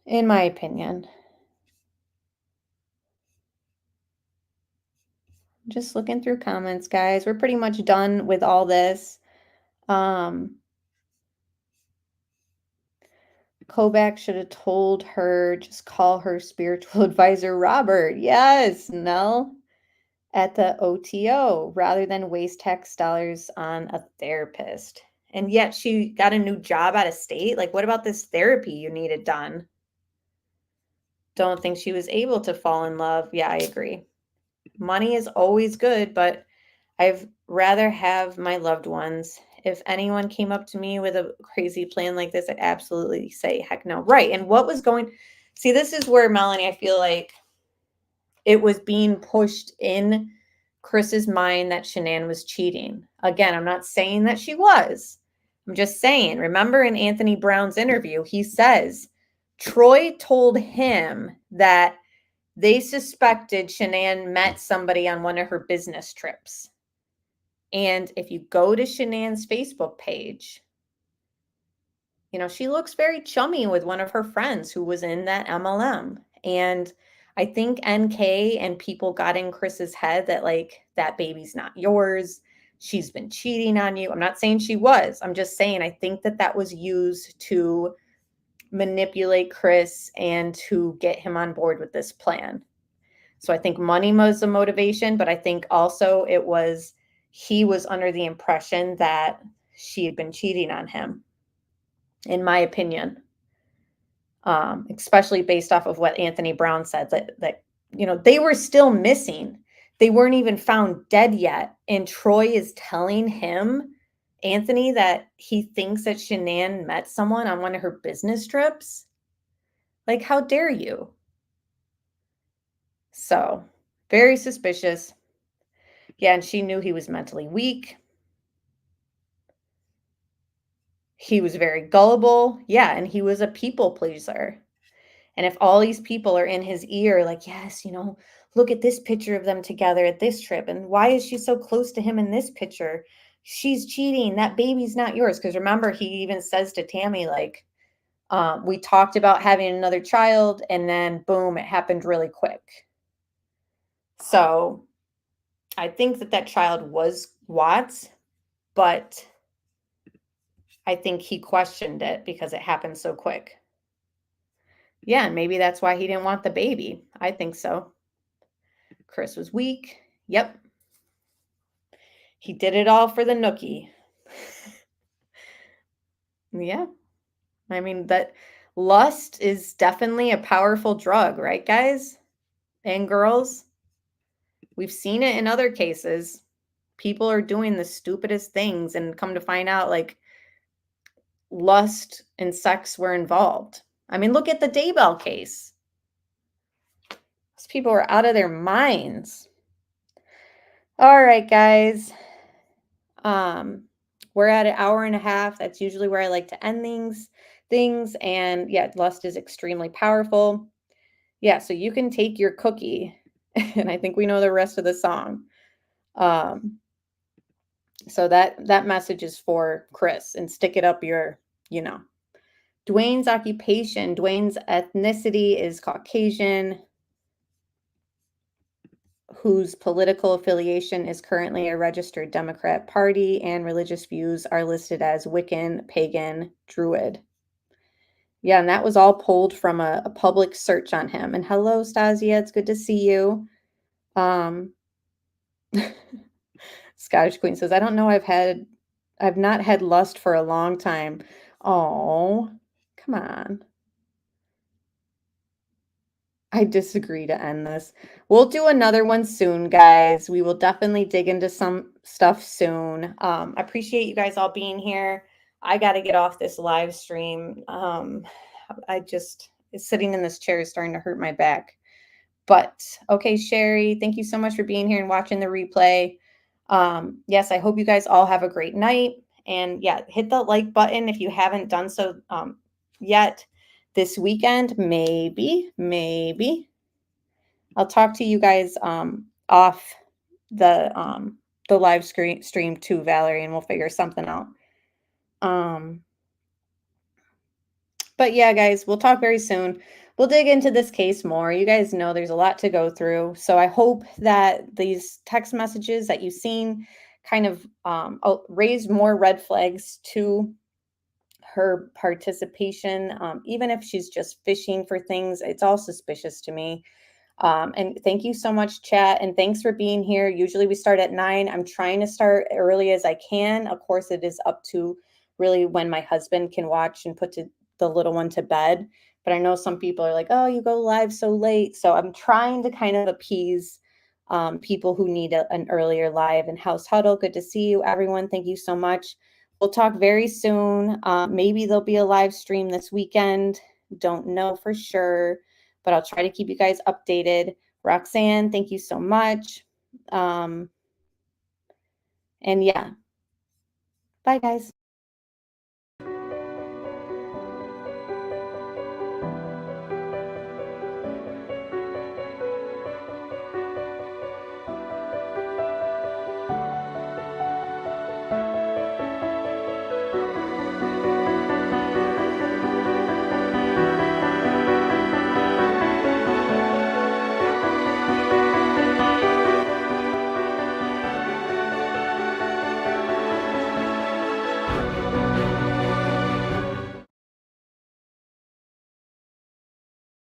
In my opinion. Just looking through comments, guys. We're pretty much done with all this. Kobach should have told her, just call her spiritual advisor, Robert. Yes, Nell. At the OTO, rather than waste tax dollars on a therapist. And yet she got a new job out of state. Like, what about this therapy you needed done? Don't think she was able to fall in love. Yeah, I agree. Money is always good, but I'd rather have my loved ones. If anyone came up to me with a crazy plan like this, I'd absolutely say, heck no. Right. And what was see, this is where, Melanie, I feel like it was being pushed in Chris's mind that Shanann was cheating. Again, I'm not saying that she was. I'm just saying, remember in Anthony Brown's interview, he says Troy told him that they suspected Shanann met somebody on one of her business trips. And if you go to Shanann's Facebook page, she looks very chummy with one of her friends who was in that MLM. And I think NK and people got in Chris's head that, like, that baby's not yours. She's been cheating on you. I'm not saying she was. I'm just saying I think that was used to manipulate Chris and to get him on board with this plan. So I think money was the motivation, but I think also he was under the impression that she had been cheating on him, in my opinion. Especially based off of what Anthony Brown said, that they were still missing. They weren't even found dead yet. And Troy is telling him, Anthony, that he thinks that Shanann met someone on one of her business trips. Like, how dare you? So, very suspicious. Yeah, and she knew he was mentally weak. He was very gullible. Yeah, and he was a people pleaser. And if all these people are in his ear, like, yes, look at this picture of them together at this trip. And why is she so close to him in this picture? She's cheating. That baby's not yours. Because remember, he even says to Tammy, like, we talked about having another child, and then boom, it happened really quick. So I think that child was Watts, but I think he questioned it because it happened so quick. Yeah, and maybe that's why he didn't want the baby. I think so. Chris was weak. Yep. He did it all for the nookie. Yeah. I mean, that lust is definitely a powerful drug, right, guys and girls? We've seen it in other cases. People are doing the stupidest things and come to find out, like, lust and sex were involved. I mean, look at the Daybell case. Those people were out of their minds. All right, guys. We're at an hour and a half. That's usually where I like to end things. And yeah, lust is extremely powerful. Yeah, so you can take your cookie, and I think we know the rest of the song. So that message is for Chris, and stick it up your, Dwayne's occupation. Dwayne's ethnicity is Caucasian, whose political affiliation is currently a registered Democrat Party, and religious views are listed as Wiccan, Pagan, Druid. Yeah, and that was all pulled from a public search on him. And hello, Stasia, it's good to see you. Scottish Queen says, I don't know, I've not had lust for a long time. Oh, come on. I disagree to end this. We'll do another one soon, guys. We will definitely dig into some stuff soon. I appreciate you guys all being here. I got to get off this live stream. Sitting in this chair is starting to hurt my back. But okay, Sherry, thank you so much for being here and watching the replay. Yes, I hope you guys all have a great night. And yeah, hit the like button if you haven't done so yet. This weekend, maybe I'll talk to you guys off the live stream too, Valerie, and we'll figure something out. But yeah, guys, we'll talk very soon. We'll dig into this case more. You guys know there's a lot to go through. So I hope that these text messages that you've seen kind of raised more red flags to her participation. Even if she's just fishing for things, it's all suspicious to me. And thank you so much, chat. And thanks for being here. Usually we start at 9. I'm trying to start early as I can. Of course, it is up to really when my husband can watch and put the little one to bed. But I know some people are like, oh, you go live so late. So I'm trying to kind of appease people who need an earlier live. And House Huddle, good to see you, everyone. Thank you so much. We'll talk very soon. Maybe there'll be a live stream this weekend. Don't know for sure, but I'll try to keep you guys updated. Roxanne, thank you so much. And yeah, bye, guys.